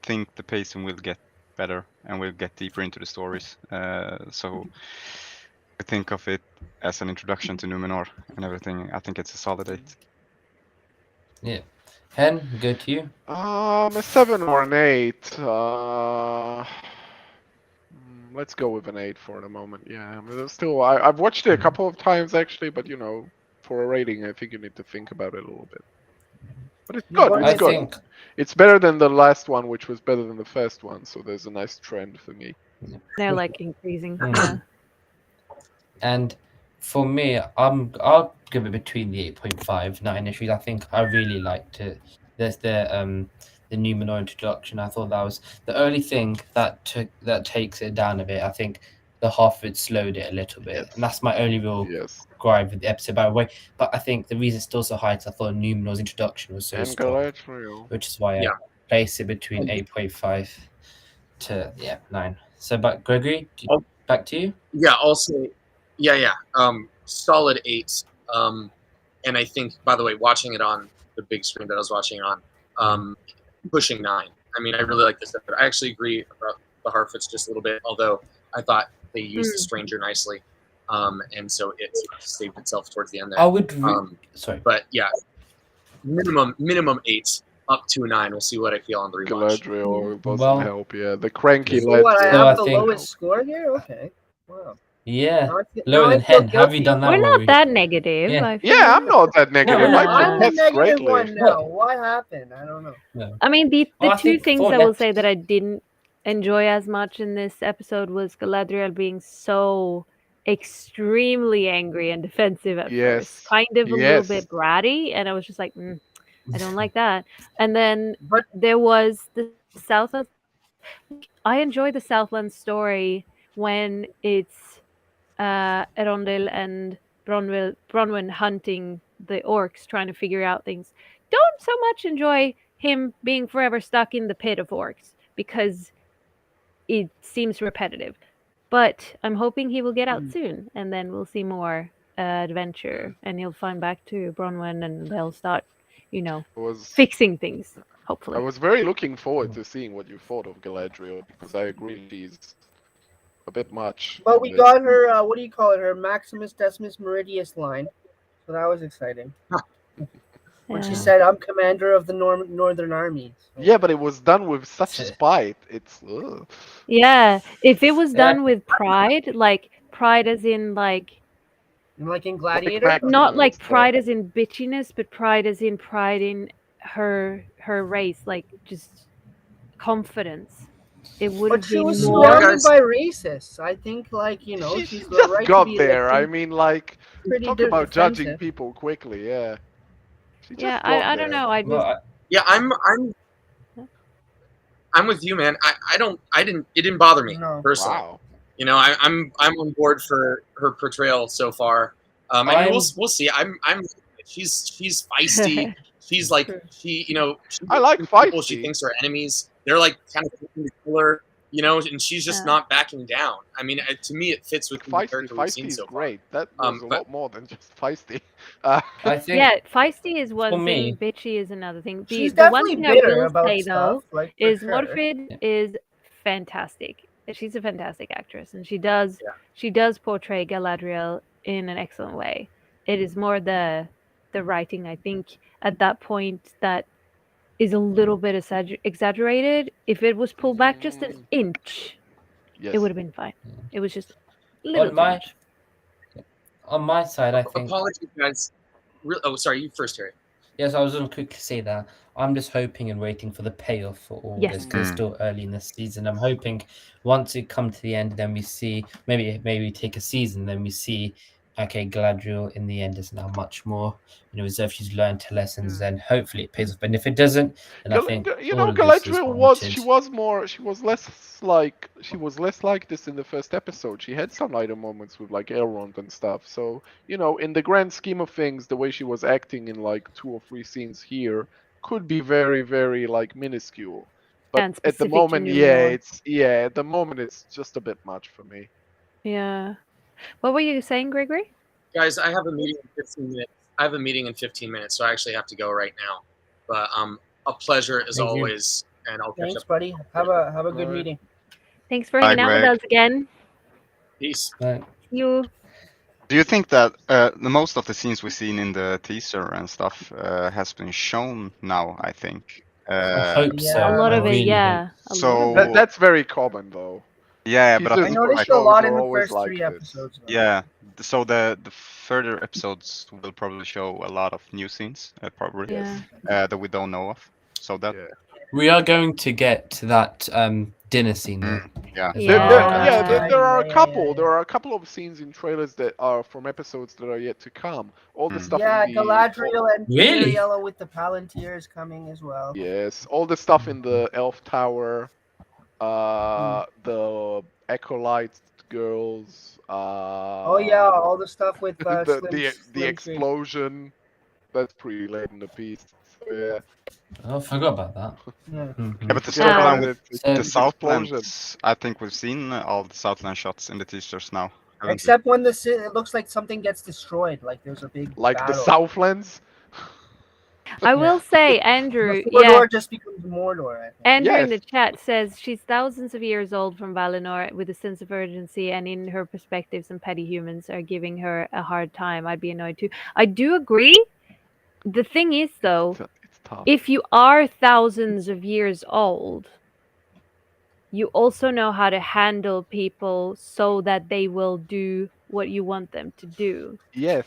think the pacing will get better and we'll get deeper into the stories. So I think of it as an introduction to Numenor and everything. I think it's a solid 8. Yeah. Hen, go to you. A 7 or an 8. Let's go with an 8 for the moment. Yeah, I mean, still, I've watched it a couple of times actually, but you know, for a rating, I think you need to think about it a little bit. But it's good. What It's I good. think. It's better than the last one, which was better than the first one. So there's a nice trend for me. They're like increasing. Mm. Yeah. And for me, I'll give it between the 8.5, 9 issues. I think I really liked it. There's the Numenor introduction. I thought that was the only thing that takes it down a bit. I think the Harfoot slowed it a little bit, Yes. and that's my only real Yes. gripe with the episode. By the way, but I think the reason it's still so high is I thought Numenor's introduction was so And strong, Galadriel. which is why I Yeah. place it between 8.5 to 9. So, but Gregory, Oh. back to you. Yeah, I'll say, yeah. Solid 8. And I think, by the way, watching it on the big screen that I was watching on, pushing 9. I mean, I really like this episode. I actually agree about the Harfoots just a little bit, although I thought they used the stranger nicely, and so it saved itself towards the end there. I would. Sorry. But yeah, minimum 8 up to 9. We'll see what I feel on the rewatch. Galadriel doesn't Well- help. Yeah, the cranky So what? I lad. So I have the think- lowest score here. Okay. Wow. Yeah, Now I feel- lower now I than feel Hen. Have you guilty. done that? We're not Rory? that negative. Yeah. I feel. Yeah, I'm not that negative. no, I no. I'm the guess negative greatly. one now. What happened? I don't know. I mean, the Well, I two think things for I will next- say that I didn't enjoy as much in this episode was Galadriel being so extremely angry and defensive at Yes. first, kind of a little Yes. bit bratty, and I was just like, I don't like that. And then But there was the Southland. I enjoy the Southland story when it's Erondil and Bronwyn hunting the orcs, trying to figure out things. Don't so much enjoy him being forever stuck in the pit of orcs because it seems repetitive. But I'm hoping he will get out soon, and then we'll see more adventure, and he'll find back to Bronwyn, and they'll start, fixing things. Hopefully. I was very looking forward to seeing what you thought of Galadriel because I agree she's a bit much. but in we this. got her. What do you call it? Her Maximus Decimus Meridius line. So that was exciting. When she Yeah. said, "I'm commander of the Northern Army." So- Yeah, but it was done with such spite. It's ugh. Yeah, if it was Yeah. done with pride, like pride as in like like in Gladiator. Mac- not like so- pride as in bitchiness, but pride in her race, like just confidence. It would But have she been was more. surrounded Guys- by racists. I think, She she's just right got to be there. I like, mean, like, pretty talk about judging defensive. people quickly. Yeah. She just Yeah, got I don't there. know. I just Well, Yeah, I'm with you, man. It didn't bother me No. personally. Wow. I'm on board for her portrayal so far. I mean, I'm- we'll see. She's feisty. She's like she I like people she feisty. thinks are enemies. They're like kind of looking to kill her, and she's just Yeah. not backing down. I mean, to me, it fits with the character we've Feisty seen is so far. great. That was a but- lot more than just feisty. I think. yeah, feisty is For one me- thing, bitchy is another thing. She's The one definitely thing I bitter will about say stuff. though Like, for is sure. Morfrid is fantastic. She's a fantastic actress, and she does portray Galadriel in an excellent way. It is more the writing, I think, at that point that is a little bit exaggerated. If it was pulled back just an inch, Yes. it would have been fine. It was just a little too my- much. On my side, I think. Apologies, guys. Oh, sorry. You first, Harry. Yes, I was going to quickly say that I'm just hoping and waiting for the payoff for all Yes. this because it's still early in the season. I'm hoping once it comes to the end, then we see maybe take a season, then we see okay, Galadriel in the end is now much more reserved. She's learned her lessons, and hopefully it pays off. And if it doesn't, then I think all of this is Galadriel warranted. she was less like this in the first episode. She had some lighter moments with like Elrond and stuff. So in the grand scheme of things, the way she was acting in like 2 or 3 scenes here could be very, very like minuscule. But And at the specific to moment, Numenor. at the moment it's just a bit much for me. Yeah. What were you saying, Gregory? Guys, I have a meeting in 15 minutes. I have a meeting in 15 minutes, so I actually have to go right now. But a pleasure as Thank you. always, and I'll catch Thanks, up. buddy. Have a good Alright. meeting. Thanks for Bye, hanging out with Greg. us again. Peace. Right. You. Do you think that the most of the scenes we've seen in the teaser and stuff has been shown now? I think. I hope Yeah. so. A lot I of it, really yeah. hope A So- lot of it. That's very common though. yeah, but I Teasers I think for noticed like, a lot shows in are the always first like 3 this. episodes. though. yeah. So the further episodes will probably show a lot of new scenes, probably Yeah. that we don't know of. So that Yeah. we are going to get to that dinner scene though. yeah. as Yeah. well. There are a Yeah, couple. yeah. There are a couple of scenes in trailers that are from episodes that are yet to come. All the stuff Yeah, in the Galadriel and Really? Galadriel with the Palantir is coming as well. yes, all the stuff in the Elf Tower, the Acolyte girls. Oh yeah, all the stuff with the Slim Tree. explosion. That's pretty late in the piece. So yeah. Oh, I forgot about that. Yeah. Mhm. Yeah, but the Forget about Southland, it. It's So- the an explosion. Southlands, I think we've seen all the Southland shots in the teasers now. haven't we? Except when it looks like something gets destroyed, like there's a big Like the battle. Southlands. I will say, Andrew, Mordor yeah, just becomes Mordor. I think. Andrew in Yes. the chat says she's thousands of years old from Valinor with a sense of urgency, and in her perspective, some petty humans are giving her a hard time. I'd be annoyed too. I do agree. The thing is, though, It's tough. if you are thousands of years old, you also know how to handle people so that they will do what you want them to do. Yes.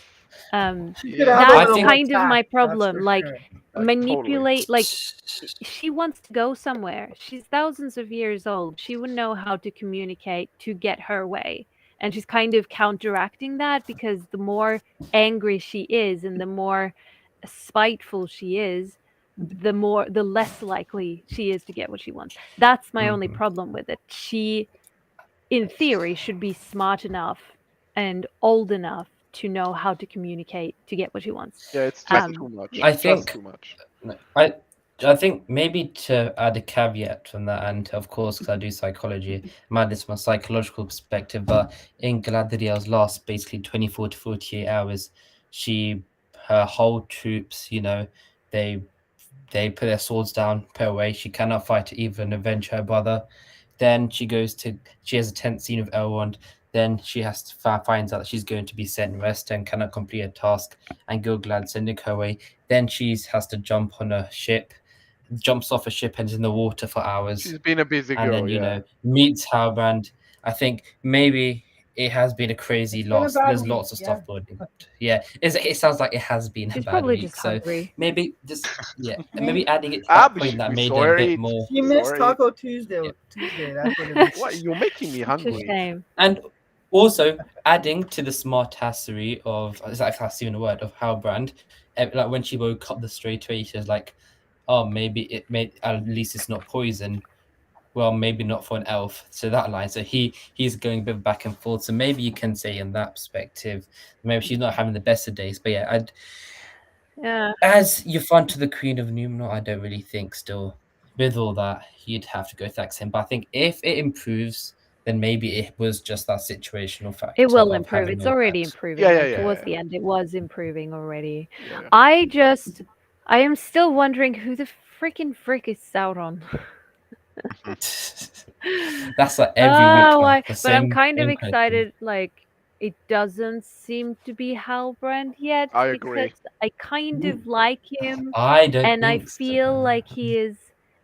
She could Yeah. have a I little think- kind of attack, my that's problem, for like, sure. manipulate, like, she wants to go somewhere. She's thousands of years old. She would know how to communicate to get her way. And she's kind of counteracting that because the more angry she is and the more spiteful she is, the less likely she is to get what she wants. That's my only Mhm. problem with it. She, in theory, should be smart enough and old enough to know how to communicate to get what she wants. Yeah, it's just Um, too much. I Just think- too much. I think maybe to add a caveat from that, and of course, because I do psychology, I might this from a psychological perspective, but in Galadriel's last basically 24 to 48 hours, her whole troops, they put their swords down, put away. She cannot fight to even avenge her brother. Then she has a tense scene with Elrond. Then she has to finds out that she's going to be sent rest and cannot complete a task, and Gilgalad sending her away. Then she has to jump on a ship, jumps off a ship and is in the water for hours, She's been a busy and girl, then meets Halbrand. I think maybe it has been a crazy It's been a loss. bad There's week, lots of yeah. stuff building. Yeah, it sounds like it has been a She's bad probably week. just So hungry. maybe just maybe adding it to Ah, that but point that we made saw it her a bit eat. more. She missed Sorry. Taco Tuesday. Yeah. Tuesday. That's what it is. What? You're making me Such a hungry. shame. And also adding to the smartassery of, is that that's even a word, of Halbrand, like when she woke up the straight away, she was like, oh, maybe at least it's not poison. Well, maybe not for an elf. So that line. So he's going a bit back and forth. So maybe you can say in that perspective, maybe she's not having the best of days. But yeah, Yeah. as you're fun to the Queen of Numenor, I don't really think still with all that you'd have to go thanks him. But I think if it improves, then maybe it was just that situational factor. It will of improve. having It's no already pet. improving. Yeah, like, yeah, towards yeah. the end, it was improving already. Yeah. I am still wondering who the frick is Sauron. That's like every week. Now, why? the But I'm same- kind of same question. excited. Like, it doesn't seem to be Halbrand yet. I agree. Because I kind of like him, I don't and I think so. feel like he is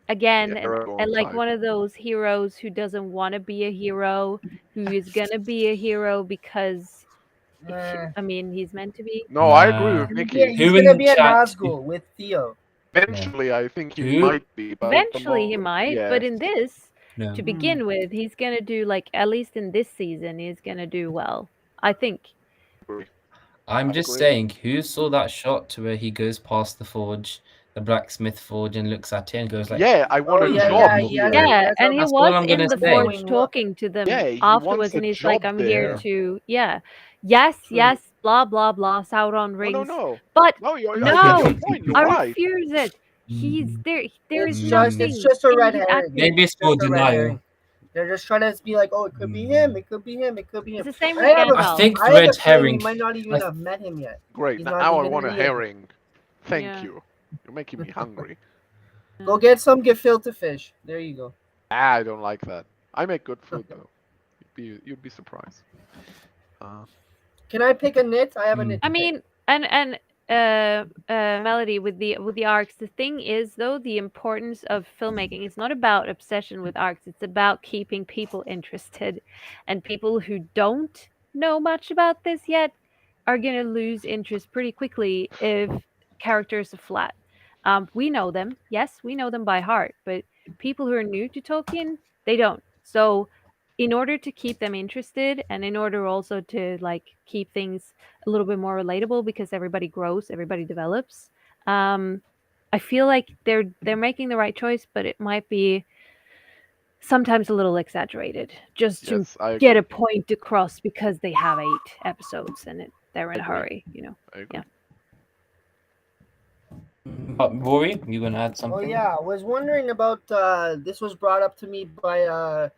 again Yeah, Aragorn and like type. one of those heroes who doesn't want to be a hero, who is gonna be a hero because I mean, he's meant to be. No, I agree Nah. with Yeah, Mickey. he's Who gonna in be a chat- Nazgul with Theo. Eventually, I think he Who- might be. But at the Eventually he moment, might, yes. but in this, No. to begin with, he's gonna do like at least in this season, he's gonna do well. I think. I'm I just agree. saying, who saw that shot to where he goes past the forge, the blacksmith forge, and looks at it and goes like, Yeah, I want Oh a yeah, job yeah, here. he has Yeah, and he That's was all I'm in gonna the say. forge Going talking to them Yeah, he afterwards, wants a and he's like, job "I'm here there. to, yeah, yes, True. yes, blah blah blah, Sauron No, rings." no, no. But No, I get no, your point. You're I right. refuse it. He's there. There is It's nothing. just a in red his herring. acting. maybe it's It's for just a red denial. herring. They're just trying to be like, oh, it could be him, it could be him, it could be him. It's the same And with I have a, Gandalf. I think I have a red feeling herring. he might not even I- have met him yet. Great. He's Now not I even want a in the- herring. Thank Yeah. you. You're making me hungry. Go get some gefilte fish. There you go. I don't like that. I make good food though. You'd be surprised. Can I pick a knit? I have a Mm. knit. I to pick. mean, and Melody with the arcs. The thing is, though, the importance of filmmaking is not about obsession with arcs. It's about keeping people interested, and people who don't know much about this yet are gonna lose interest pretty quickly if characters are flat. We know them, yes, we know them by heart, but people who are new to Tolkien, they don't. So, in order to keep them interested, and in order also to like keep things a little bit more relatable because everybody grows, everybody develops. I feel like they're making the right choice, but it might be sometimes a little exaggerated just to Yes, I get agree. a point across because they have 8 episodes and they're in a Agree. hurry, you know. I agree. But Rory, you gonna add something? Oh yeah, I was wondering about. This was brought up to me by a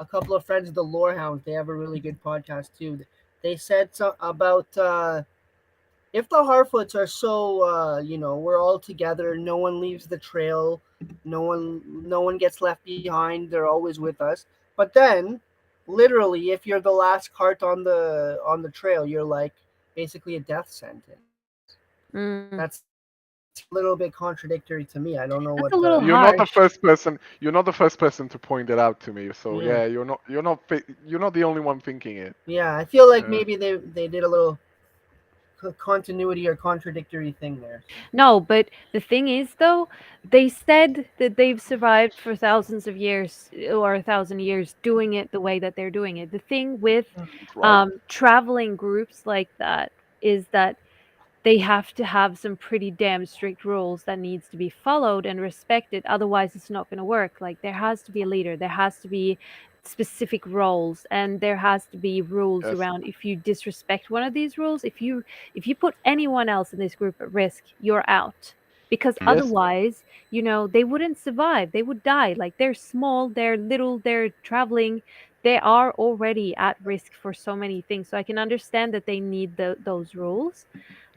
couple of friends, the Lorehounds. They have a really good podcast too. They said about if the Harfoots are so, we're all together. No one leaves the trail. No one gets left behind. They're always with us. But then, literally, if you're the last cart on the trail, you're like basically a death sentence. That's a little bit contradictory to me. I don't know That's what a little You're not the harsh. first person. You're not the first person to point it out to me. So Yeah. yeah, you're not the only one thinking it. Yeah, I feel like Yeah. maybe they did a little continuity or contradictory thing there. No, but the thing is, though, they said that they've survived for thousands of years or 1,000 years doing it the way that they're doing it. The thing with Right. traveling groups like that is that they have to have some pretty damn strict rules that needs to be followed and respected. Otherwise, it's not going to work. Like there has to be a leader. There has to be specific roles, and there has to be rules Yes. around if you disrespect one of these rules. If you put anyone else in this group at risk, you're out. Because Yes. otherwise, they wouldn't survive. They would die. Like they're small, they're little, they're traveling. They are already at risk for so many things. So I can understand that they need those rules.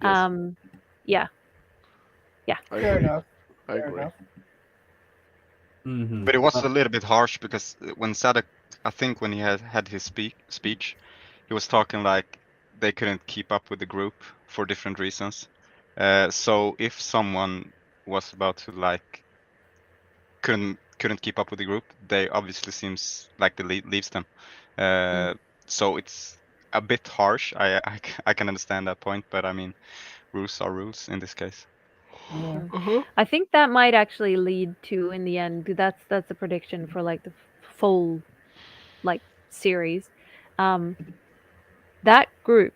Yes. Yeah. I Fair agree. enough. I Fair agree. enough. Mhm. But it was a little bit harsh because when Sadek, I think when he had his speech, he was talking like they couldn't keep up with the group for different reasons. So if someone was about to like couldn't keep up with the group, they obviously seems like the leaves them. So it's a bit harsh. I can understand that point, but I mean, rules are rules in this case. Yeah. I think that might actually lead to, in the end, that's a prediction for like the full like series. That group,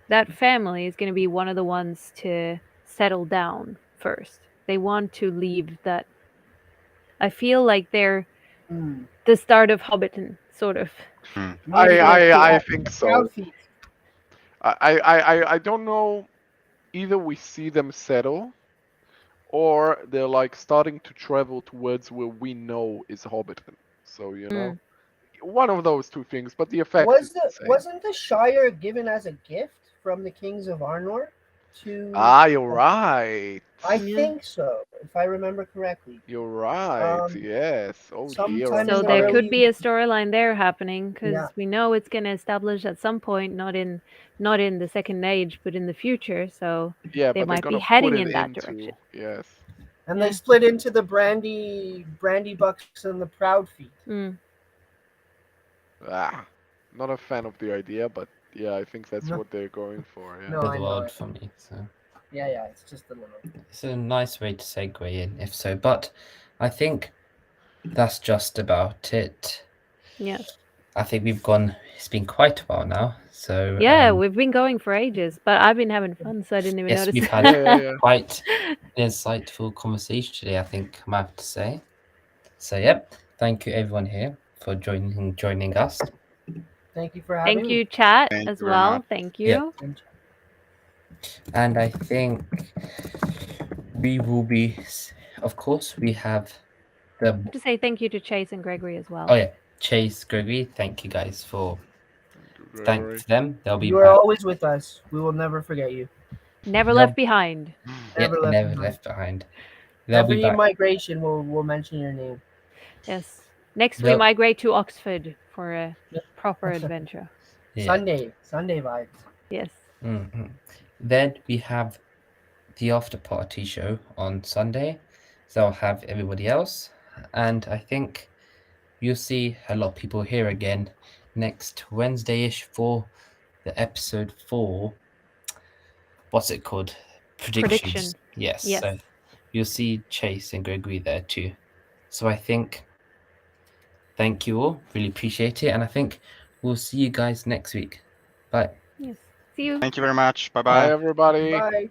that family is going to be one of the ones to settle down first. They want to leave that. I feel like they're the start of Hobbiton, sort of. I think so. Proud feet. I don't know. Either we see them settle, or they're like starting to travel towards where we know is Hobbiton. So one of those two things. But the effect is the same. Wasn't the Shire given as a gift from the kings of Arnor to? You're right. I think so, if I remember correctly. You're right. Yes. Oh dear. sometime So in there early- could be a storyline there happening because Yeah. we know it's going to establish at some point, not in the Second Age, but in the future. So Yeah, they but might they're be gonna heading put in it that into, direction. Yes. And they split into the brandy bucks and the proud feet. Not a fan of the idea, but Yeah, I think that's No. what they're going for. Yeah. No, for I the know world it. for me. So Yeah, it's just a little. it's a nice way to segue in, if so. But I think that's just about it. Yes. I think we've gone. It's been quite a while now. So Yeah, we've been going for ages, but I've been having fun, so I didn't even yes, notice. we've had Yeah. quite an insightful conversation today, I think I have to say. So yep, thank you everyone here for joining us. Thank you for having Thank me. you, chat, Thank as you very well. much. Thank Yeah. you. And I think we will be, of course, we have the To say thank you to Chase and Gregory as well. oh yeah, Chase, Gregory. Thank you guys for Gregory. thanks them. They'll be You are back. always with us. We will never forget you. Never They'll- left behind. Yeah, Never left never behind. left behind. They'll Every be back. migration will mention your name. Yes. Next, we They'll- migrate to Oxford for a Yep. proper adventure. Yeah. Sunday vibes. Yes. Mhm. Then we have the after party show on Sunday. So I'll have everybody else, and I think you'll see a lot of people here again next Wednesday-ish for the episode 4. What's it called? Predictions. Prediction. Yes. Yes. So you'll see Chase and Gregory there too. So I think thank you all. Really appreciate it, and I think we'll see you guys next week. Bye. Yes. See you. Thank you very much. Bye Bye, bye. everybody. Bye.